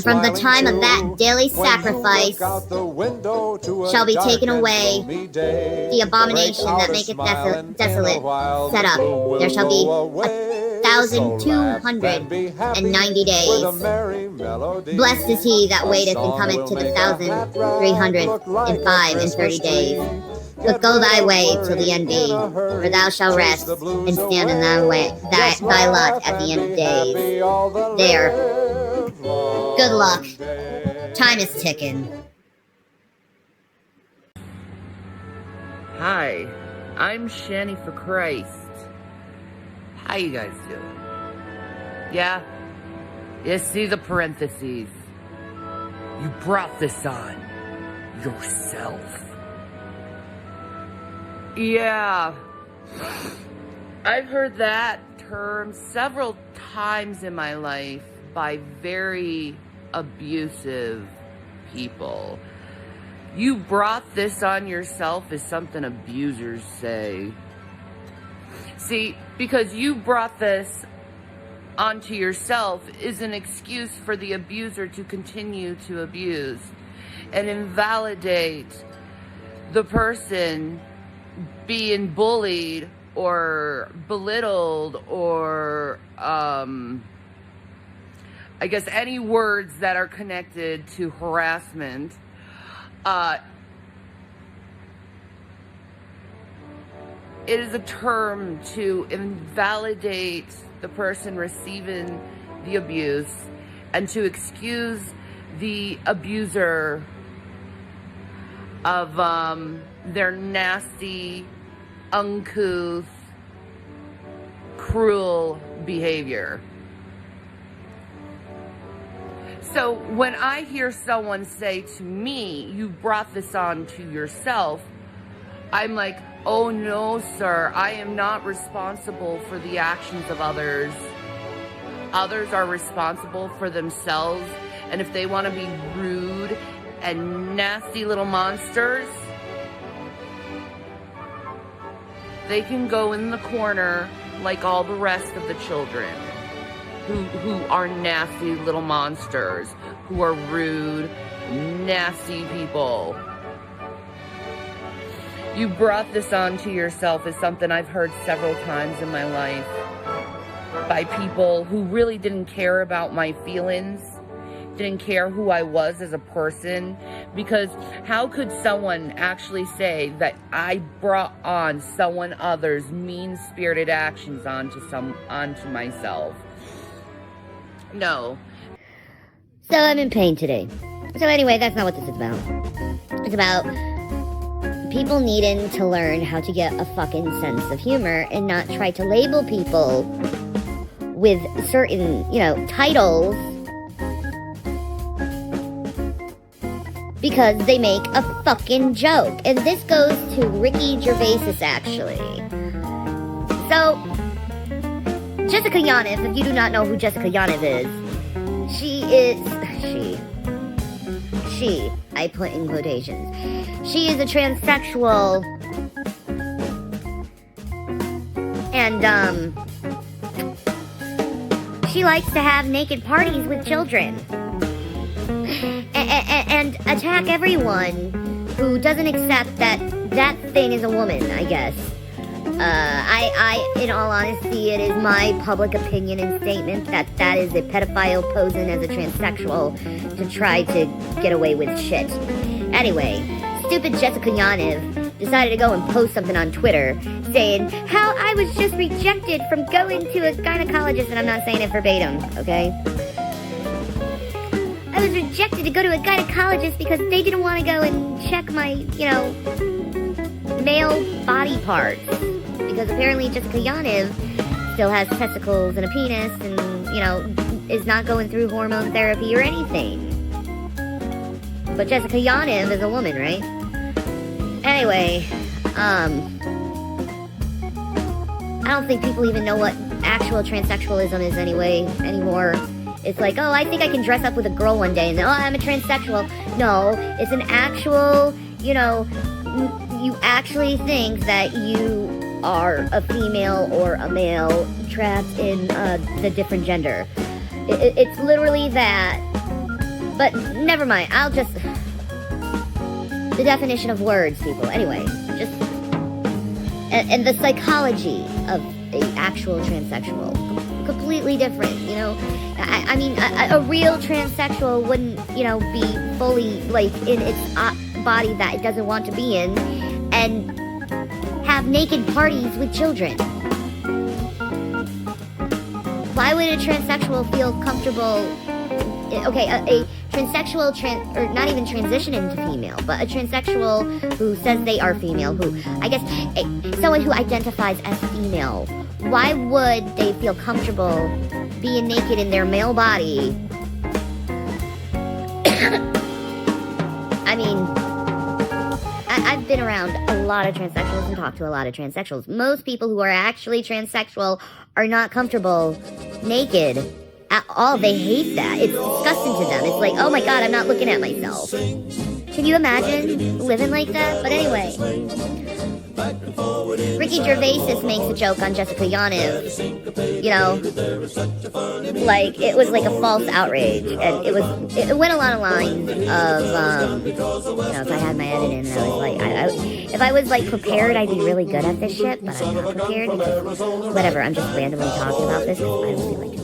from the time of that daily sacrifice shall be taken away the abomination that maketh desolate set up. There shall be 1,290 days. Blessed is he that waiteth and cometh to the 1,305 days. But go thy way till the end be, for thou shalt rest and stand in thy way, thy lot at the end of days. There. Good luck. Time is ticking. Hi, I'm Shanny for Christ. How you guys doing? Yeah? You see the parentheses. You brought this on yourself. Yeah. I've heard that term several times in my life by very abusive people. You brought this on yourself is something abusers say. See, because you brought this onto yourself is an excuse for the abuser to continue to abuse and invalidate the person being bullied or belittled or I guess any words that are connected to harassment. It is a term to invalidate the person receiving the abuse and to excuse the abuser of their nasty, uncouth, cruel behavior. So when I hear someone say to me, you brought this on to yourself, I'm like, oh no, sir, I am not responsible for the actions of others. Others are responsible for themselves, and if they want to be rude and nasty little monsters, they can go in the corner like all the rest of the children who are nasty little monsters, who are rude, nasty people. You brought this onto yourself is something I've heard several times in my life by people who really didn't care about my feelings, didn't care who I was as a person, because how could someone actually say that I brought on someone other's mean-spirited actions onto myself? No. So I'm in pain today. So anyway, that's not what this is about. It's about people needing to learn how to get a fucking sense of humor and not try to label people with certain, titles because they make a fucking joke. And this goes to Ricky Gervais, actually. So, Jessica Yaniv, if you do not know who Jessica Yaniv is, I put in quotations. She is a transsexual, and, she likes to have naked parties with children. And attack everyone who doesn't accept that that thing is a woman, I guess. In all honesty, it is my public opinion and statement that that is a pedophile posing as a transsexual to try to get away with shit. Anyway, stupid Jessica Yaniv decided to go and post something on Twitter saying how I was just rejected from going to a gynecologist, and I'm not saying it verbatim, okay? I was rejected to go to a gynecologist because they didn't want to go and check my, male body parts. Because apparently Jessica Yaniv still has testicles and a penis and, is not going through hormone therapy or anything. But Jessica Yaniv is a woman, right? Anyway, I don't think people even know what actual transsexualism is anymore. It's like, oh, I think I can dress up with a girl one day, and then, oh, I'm a transsexual. No, it's an actual, you actually think that you are a female or a male trapped in the different gender. It's literally that. But never mind, the definition of words, people. Anyway, and the psychology of an actual transsexual. Completely different, I mean, a real transsexual wouldn't, be fully, in its body that it doesn't want to be in, and have naked parties with children. Why would a transsexual feel comfortable? Okay, a transsexual, or not even transition into female, but a transsexual who says they are female, who, I guess, someone who identifies as female. Why would they feel comfortable being naked in their male body? I mean, I've been around a lot of transsexuals and talked to a lot of transsexuals. Most people who are actually transsexual are not comfortable naked at all. They hate that. It's disgusting to them. It's like, oh my god, I'm not looking at myself. Can you imagine living like that? But anyway, Ricky Gervais makes a joke on Jessica Yaniv, like it was like a false outrage, and it went along the lines of, if I had my editing and I was like, if I was like prepared, I'd be really good at this shit, but I'm not prepared because, whatever, I'm just randomly talking about this because I don't feel like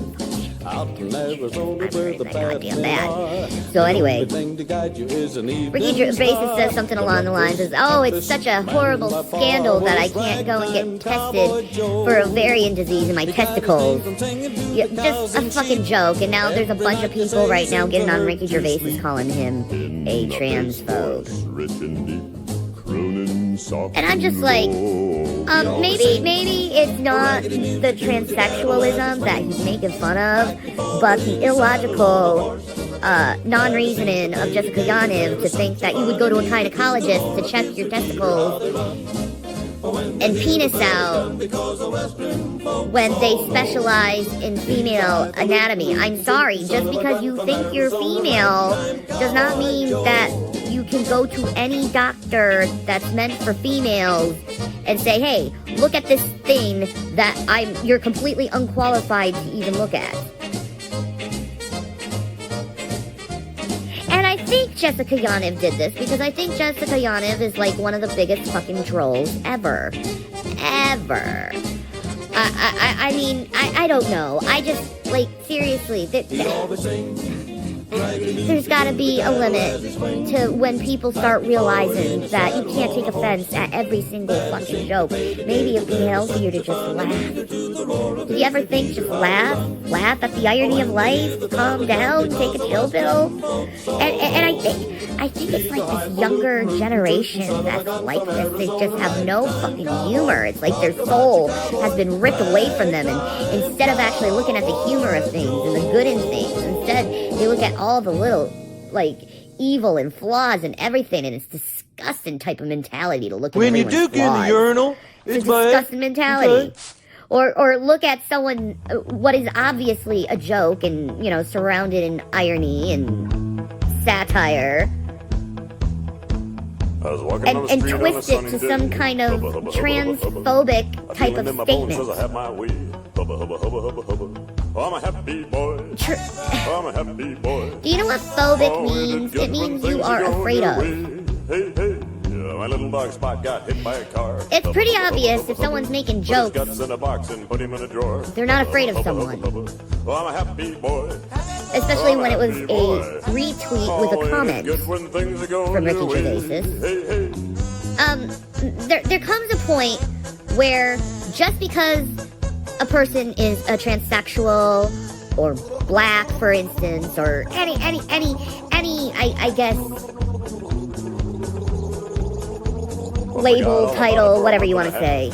I'm that goddamn bad. So anyway, Ricky Gervais says something along the lines of, oh, it's such a horrible scandal that I can't go and get tested for a ovarian disease in my testicles. Just a fucking joke. And now there's a bunch of people right now getting on Ricky Gervais calling him a transphobe. And I'm just like, maybe it's not the transsexualism that he's making fun of, but the illogical, non-reasoning of Jessica Yaniv to think that you would go to a gynecologist to check your testicles and penis out when they specialize in female anatomy. I'm sorry, just because you think you're female does not mean that you can go to any doctor that's meant for females and say, hey, look at this thing that you're completely unqualified to even look at. And I think Jessica Yaniv did this because I think Jessica Yaniv is like one of the biggest fucking trolls ever. Ever. I mean, I don't know. I just, like, seriously, there's gotta be a limit to when people start realizing that you can't take offense at every single fucking joke. Maybe it'd be healthier to just laugh. Do you ever think just laugh? Laugh at the irony of life? Calm down? Take a chill pill? And I think it's like this younger generation that's like this. They just have no fucking humor. It's like their soul has been ripped away from them, and instead of actually looking at the humor of things and the good in things, instead they look at all the little, like, evil and flaws and everything, and it's disgusting type of mentality to look at When you everyone's do get in the flaws. urinal, It's a my disgusting mentality. Okay. Or look at someone, what is obviously a joke and, you know, surrounded in irony and satire, and twist it to some kind of transphobic type of statement. I'm a happy boy. I'm a happy boy. Do you know what phobic means? It means you are afraid of. Hey, hey, my little dog Spot got hit by a car. It's pretty obvious if someone's making jokes, Guts in a box and put him in a drawer. they're not afraid of someone. I'm a happy boy. Especially when it was a retweet with a comment from Ricky Gervais. There comes a point where just because a person is a transsexual or black, for instance, or any I guess label, title, whatever you want to say,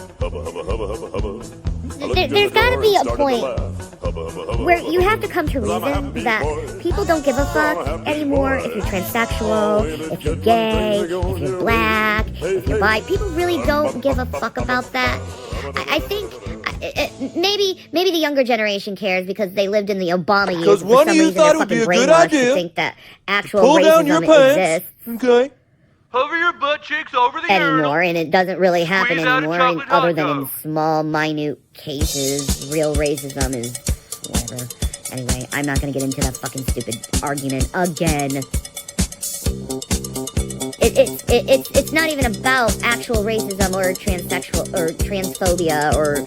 there's got to be a point where you have to come to reason that people don't give a fuck anymore if you're transsexual, if you're gay, if you're black, if you're bi. People really don't give a fuck about that. I think maybe the younger generation cares because they lived in the Obama years. Because one of you thought it would be a good idea to think that actual pull down your racism pants. exists. Okay. Hover your butt cheeks over the Anymore, and it doesn't really happen Squeeze out a anymore, chocolate other hot than in dog. small, minute cases. Real racism is whatever. Anyway, I'm not gonna get into that fucking stupid argument again. It's not even about actual racism or transsexual or transphobia or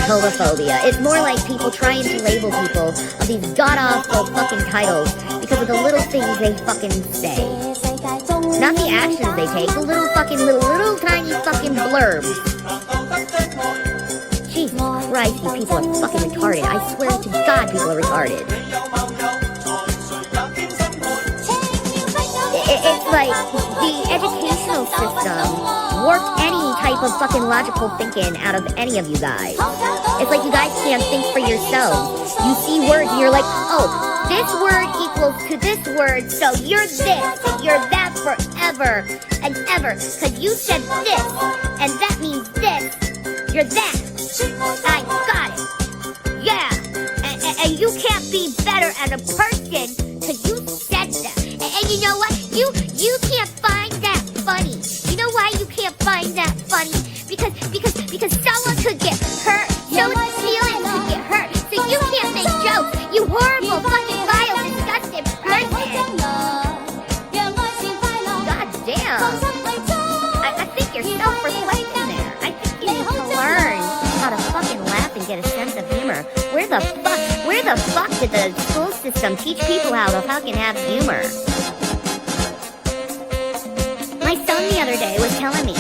homophobia. It's more like people trying to label people of these god-awful fucking titles because of the little things they fucking say. Not the actions they take, the little tiny fucking blurbs. Jesus Christ, you people are fucking retarded. I swear to God, people are retarded. It's like the educational system warped any type of fucking logical thinking out of any of you guys. It's like you guys can't think for yourselves. You see words and you're like, oh, this word equals to this word, so you're this and you're that forever and ever. Because you said this, and that means this. You're that. I got it. Yeah. And you can't be better as a person because you said that. And you know what? You can't find that funny. You know why you can't find that funny? Because someone could get hurt. Someone's feelings could get hurt. So you can't make jokes. You horrible, fucking vile, disgusting person. God damn. I think you're self-reflecting there. I think you need to learn how to fucking laugh and get a sense of humor. Where the fuck did the school system teach people how to fucking have humor? My son the other day was telling me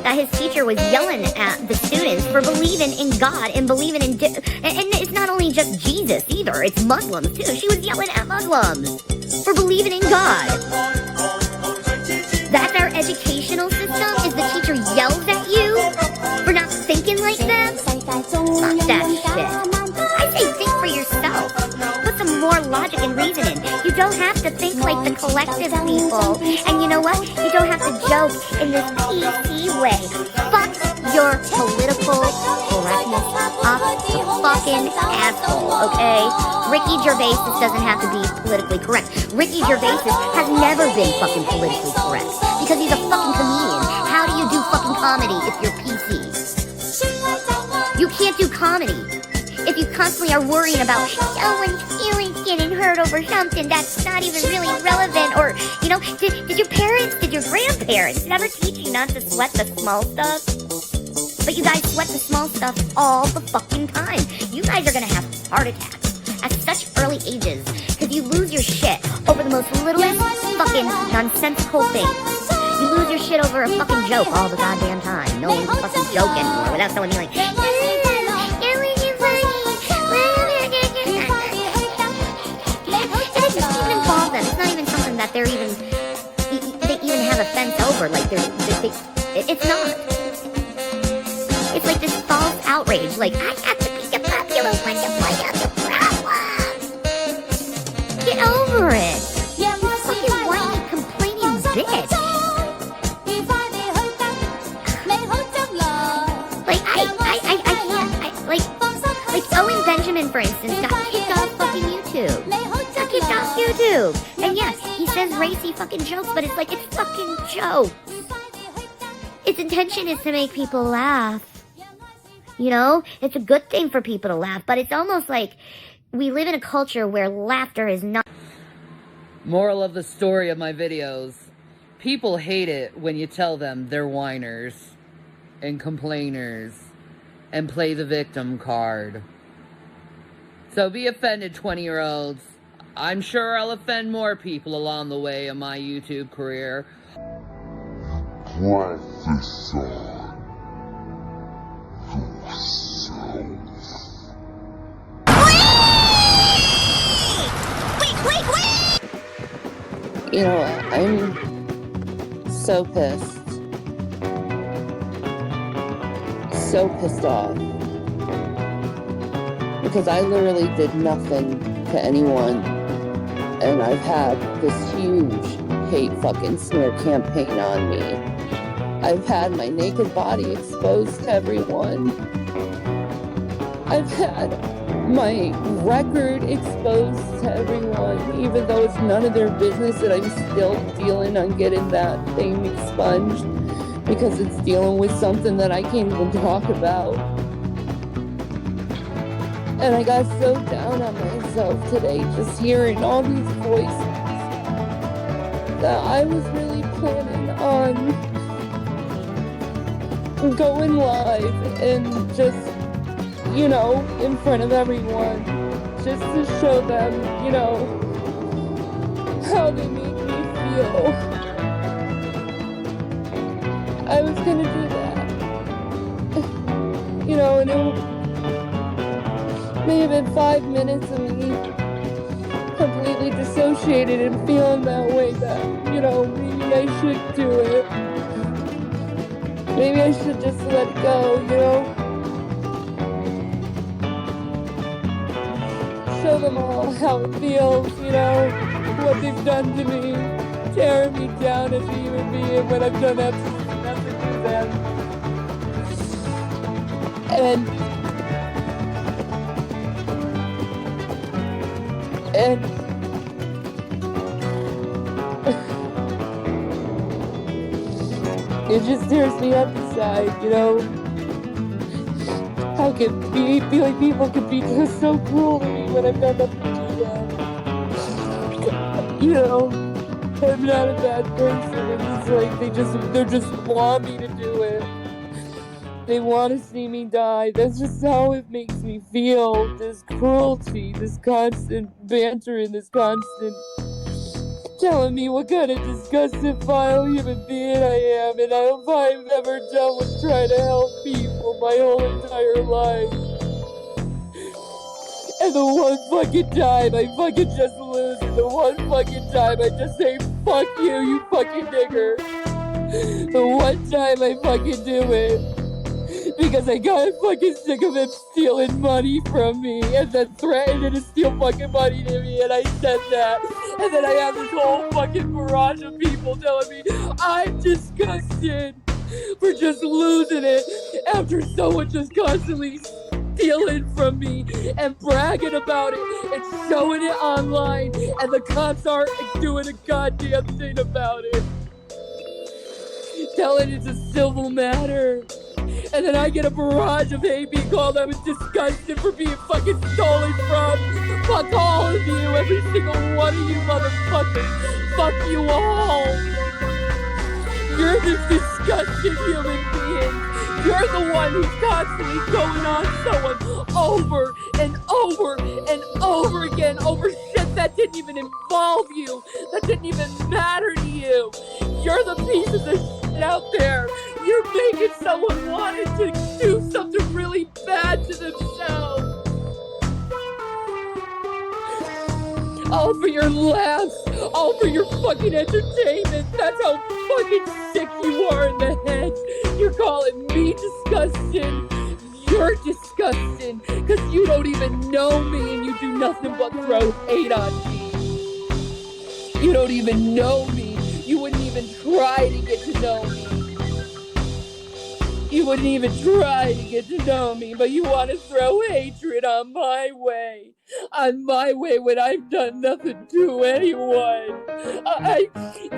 that his teacher was yelling at the students for believing in God and believing in... and it's not only just Jesus either, it's Muslims too. She was yelling at Muslims for believing in God. That's our educational system? Is the teacher yells at you for not thinking like them? Fuck that shit. I say think for yourself. Put some more logic and reasoning. You don't have to think like the collective people. And you know what? You don't have to joke in this PC way. Fuck your political correctness up the fucking asshole, okay? Ricky Gervais doesn't have to be politically correct. Ricky Gervais has never been fucking politically correct because he's a fucking comedian. How do you do fucking comedy if you're PC? You can't do comedy if you constantly are worrying about someone's feelings getting hurt over something that's not even really relevant. Or, you know, did your parents, did your grandparents never teach you not to sweat the small stuff? But you guys sweat the small stuff all the fucking time. You guys are gonna have heart attacks at such early ages because you lose your shit over the most littlest fucking nonsensical things. You lose your shit over a fucking joke all the goddamn time. No one's fucking joke anymore without someone being like, it doesn't even involve them. It's not even something that they even have a fence over. Like it's not. It's like this false outrage. Like I have to be the popular one to point out the problem. Get over it. You fucking whiny, Shannon, for instance, got kicked off fucking YouTube. Got kicked off YouTube. And yes, he says racy fucking jokes, but it's like, it's fucking jokes. Its intention is to make people laugh. You know, it's a good thing for people to laugh, but it's almost like we live in a culture where laughter is not... Moral of the story of my videos. People hate it when you tell them they're whiners and complainers and play the victim card. So be offended, 20-year-olds. I'm sure I'll offend more people along the way of my YouTube career. You know, I'm so pissed. So pissed off. Because I literally did nothing to anyone. And I've had this huge hate fucking smear campaign on me. I've had my naked body exposed to everyone. I've had my record exposed to everyone, even though it's none of their business, that I'm still dealing on getting that thing expunged because it's dealing with something that I can't even talk about. And I got so down on myself today just hearing all these voices that I was really planning on going live and just, you know, in front of everyone, just to show them, you know, how they make me feel. I was gonna do that. You know, and it may have been 5 minutes of me completely dissociated and feeling that way that, you know, maybe I should do it. Maybe I should just let it go, you know? Show them all how it feels, you know, what they've done to me, tearing me down as a human being when I've done absolutely nothing to them. And it just tears me up inside, you know? How can feeling people can be just so cruel to me when I've done nothing to them? You know, I'm not a bad person, and it's like they just want me to do it. They want to see me die. That's just how it makes me feel. This cruelty, this constant banter, and this constant telling me what kind of disgusting, vile human being I am, and all I've ever done was try to help people my whole entire life. And the one fucking time I fucking just lose, and the one fucking time I just say, fuck you, you fucking nigger. The one time I fucking do it. Because I got fucking sick of him stealing money from me and then threatening to steal fucking money to me, and I said that. And then I have this whole fucking barrage of people telling me I'm disgusted for just losing it after someone just constantly stealing from me and bragging about it and showing it online, and the cops aren't doing a goddamn thing about it. Telling it's a civil matter. And then I get a barrage of hate being called I'm disgusted for being fucking stolen from. Fuck all of you, every single one of you motherfuckers. Fuck you all. You're this disgusting human being. You're the one who's constantly going on someone over and over and over again over shit that didn't even involve you, that didn't even matter to you. You're the pieces of shit out there. You're making someone wanted to do something really bad to themselves. All for your laughs, all for your fucking entertainment. That's how fucking sick you are in the head. You're calling me disgusting. You're disgusting, because you don't even know me and you do nothing but throw hate on me. You don't even know me. You wouldn't even try to get to know me. You wouldn't even try to get to know me, but you want to throw hatred on my way. On my way when I've done nothing to anyone.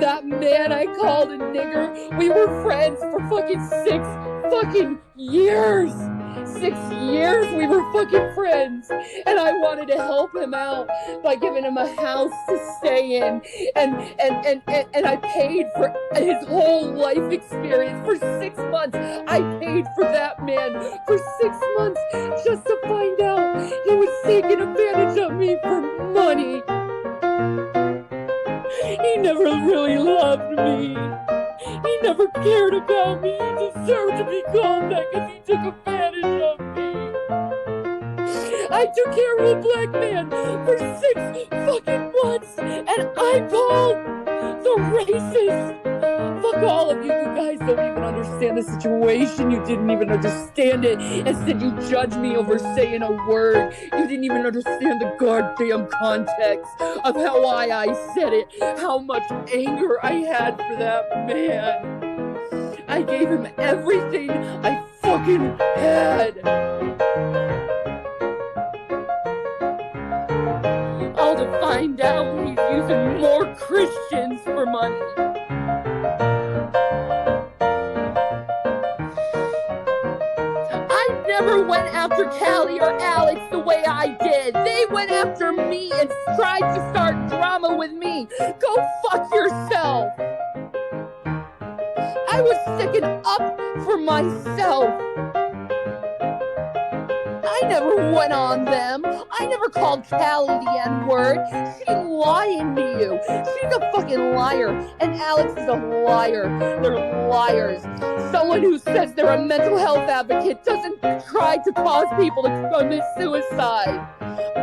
That man I called a nigger, we were friends for fucking 6 fucking years. 6 years we were fucking friends, and I wanted to help him out by giving him a house to stay in, and I paid for his whole life experience for 6 months. I paid for that man for 6 months just to find out he was taking advantage of me for money. He never really loved me. He never cared about me. He deserved to be called that because he took advantage of me. I took care of a black man for 6 fucking months, and I called the racist. Fuck all of you. You guys don't even understand the situation. You didn't even understand it. Instead, you judge me over saying a word. You didn't even understand the goddamn context of how I said it. How much anger I had for that man. I gave him everything I fucking had. All to find out he's using more Christians for money. I never went after Callie or Alex the way I did. They went after me and tried to start drama with me. Go fuck yourself. I was sticking up for myself. I never went on them. I never called Callie the N-word. She's lying to you. She's a fucking liar. And Alex is a liar. They're liars. Someone who says they're a mental health advocate doesn't try to cause people to commit suicide.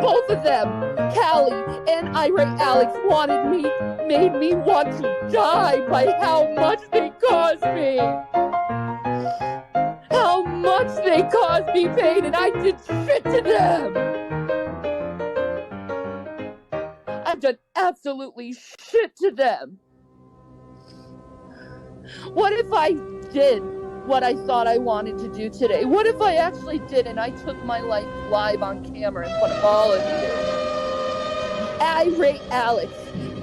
Both of them, Callie and Irate Alex, made me want to die by how much they caused me. How much they caused me pain, and I did shit to them. I've done absolutely shit to them. What if I did what I thought I wanted to do today? What if I actually did and I took my life live on camera in front of all of you? Irate Alex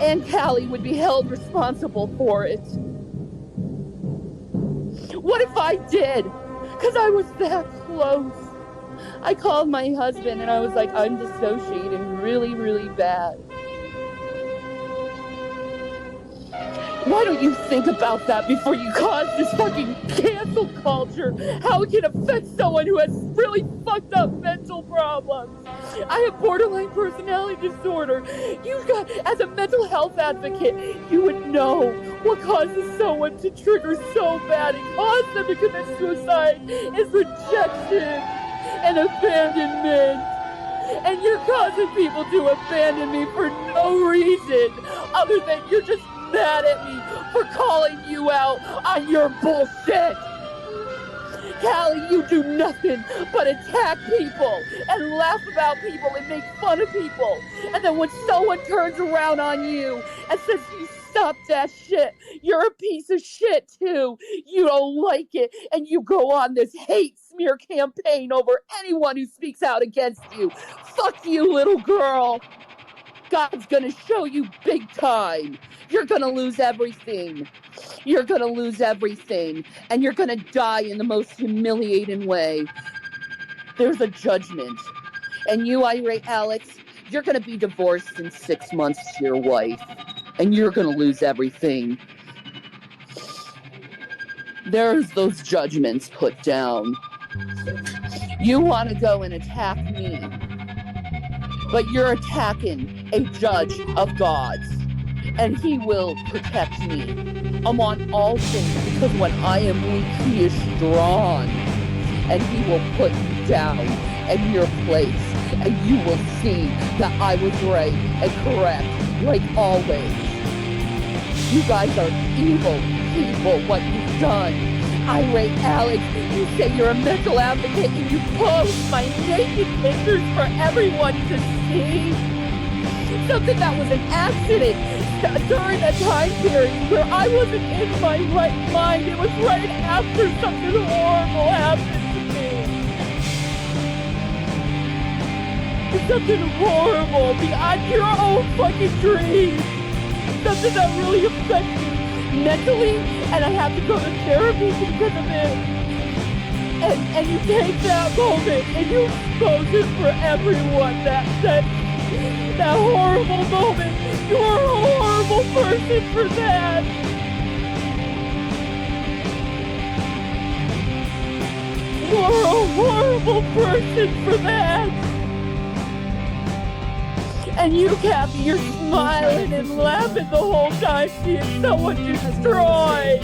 and Callie would be held responsible for it. What if I did? Because I was that close. I called my husband and I was like, I'm dissociating really, really bad. Why don't you think about that before you cause this fucking cancel culture? How it can affect someone who has really fucked up mental problems. I have borderline personality disorder. As a mental health advocate, you would know what causes someone to trigger so bad and cause them to commit suicide is rejection and abandonment. And you're causing people to abandon me for no reason other than you're just mad at me for calling you out on your bullshit. Callie, you do nothing but attack people and laugh about people and make fun of people. And then when someone turns around on you and says you stop that shit, you're a piece of shit too. You don't like it and you go on this hate smear campaign over anyone who speaks out against you. Fuck you, little girl. God's gonna show you big time. You're gonna lose everything. You're gonna lose everything. And you're gonna die in the most humiliating way. There's a judgment. And you, Irate Alex, you're gonna be divorced in 6 months to your wife. And you're gonna lose everything. There's those judgments put down. You wanna go and attack me. But you're attacking a judge of gods. And he will protect me. I'm on all things because when I am weak, he is strong. And he will put you down in your place. And you will see that I was right and correct, like always. You guys are evil people, what you've done. Irate Alex, you say you're a mental advocate and you post my naked pictures for everyone to see? Something that was an accident during a time period where I wasn't in my right mind. It was right after something horrible happened to me. Something horrible beyond your own fucking dreams. Something that really affects me mentally, and I have to go to therapy because of it. And you take that moment and you expose it for everyone. That horrible moment. You are a horrible person for that. You are a horrible person for that. And you, Kathy, you're smiling and laughing the whole time seeing someone destroyed.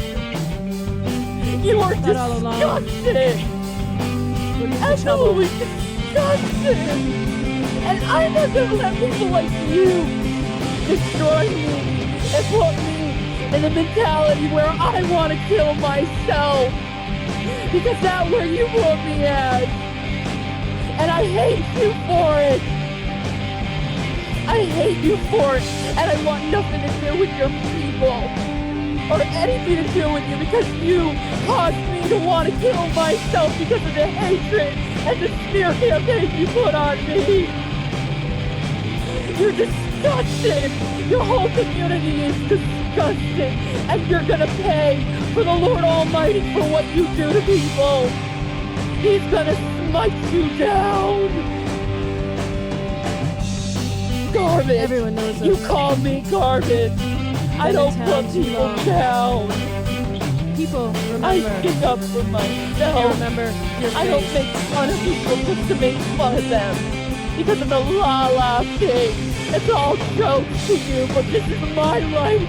You are disgusting. Absolutely disgusting. And I'm not gonna let people like you destroy me and put me in the mentality where I want to kill myself. Because that's where you put me at. And I hate you for it. I hate you for it, and I want nothing to do with your people, or anything to do with you, because you caused me to want to kill myself because of the hatred and the smear campaign you put on me. You're disgusting. Your whole community is disgusting, and you're gonna pay for the Lord Almighty for what you do to people. He's gonna smite you down. Garbage. Everyone knows that. You call me garbage. I don't put people down. People remember. I stick up for myself. Remember I don't make fun of people just to make fun of them. Because of the la-la thing. It's all jokes to you, but this is my life, you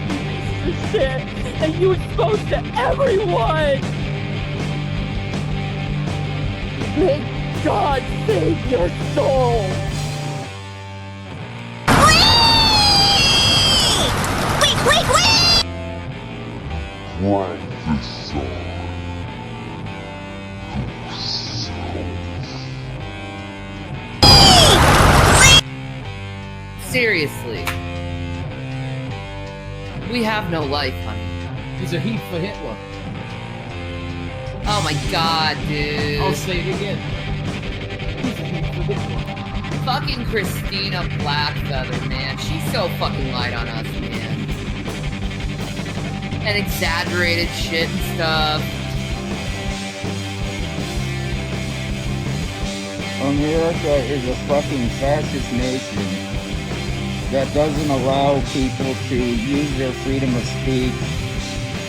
piece of shit. And you expose to everyone. May God save your soul. Wait! Why this song? Seriously. We have no life, honey. He's a heat for Hitler. Oh my god, dude. I'll say it again. He's a heat for Hitler. Fucking Christina Blackfeather, man. She's so fucking light on us, man. And exaggerated shit and stuff. America is a fucking fascist nation that doesn't allow people to use their freedom of speech,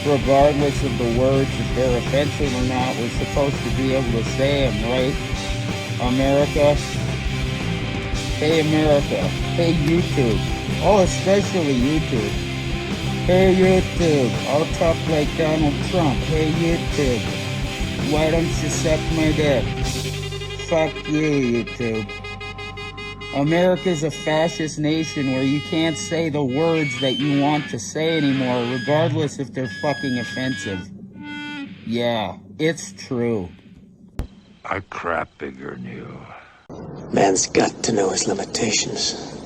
regardless of the words, if they're offensive or not. We're supposed to be able to say them, right? America? Hey America. Hey YouTube. Oh, especially YouTube. Hey YouTube. I'll talk like Donald Trump. Hey YouTube. Why don't you suck my dick? Fuck you, YouTube. America's a fascist nation where you can't say the words that you want to say anymore, regardless if they're fucking offensive. Yeah, it's true. I crap bigger than you. Man's got to know his limitations.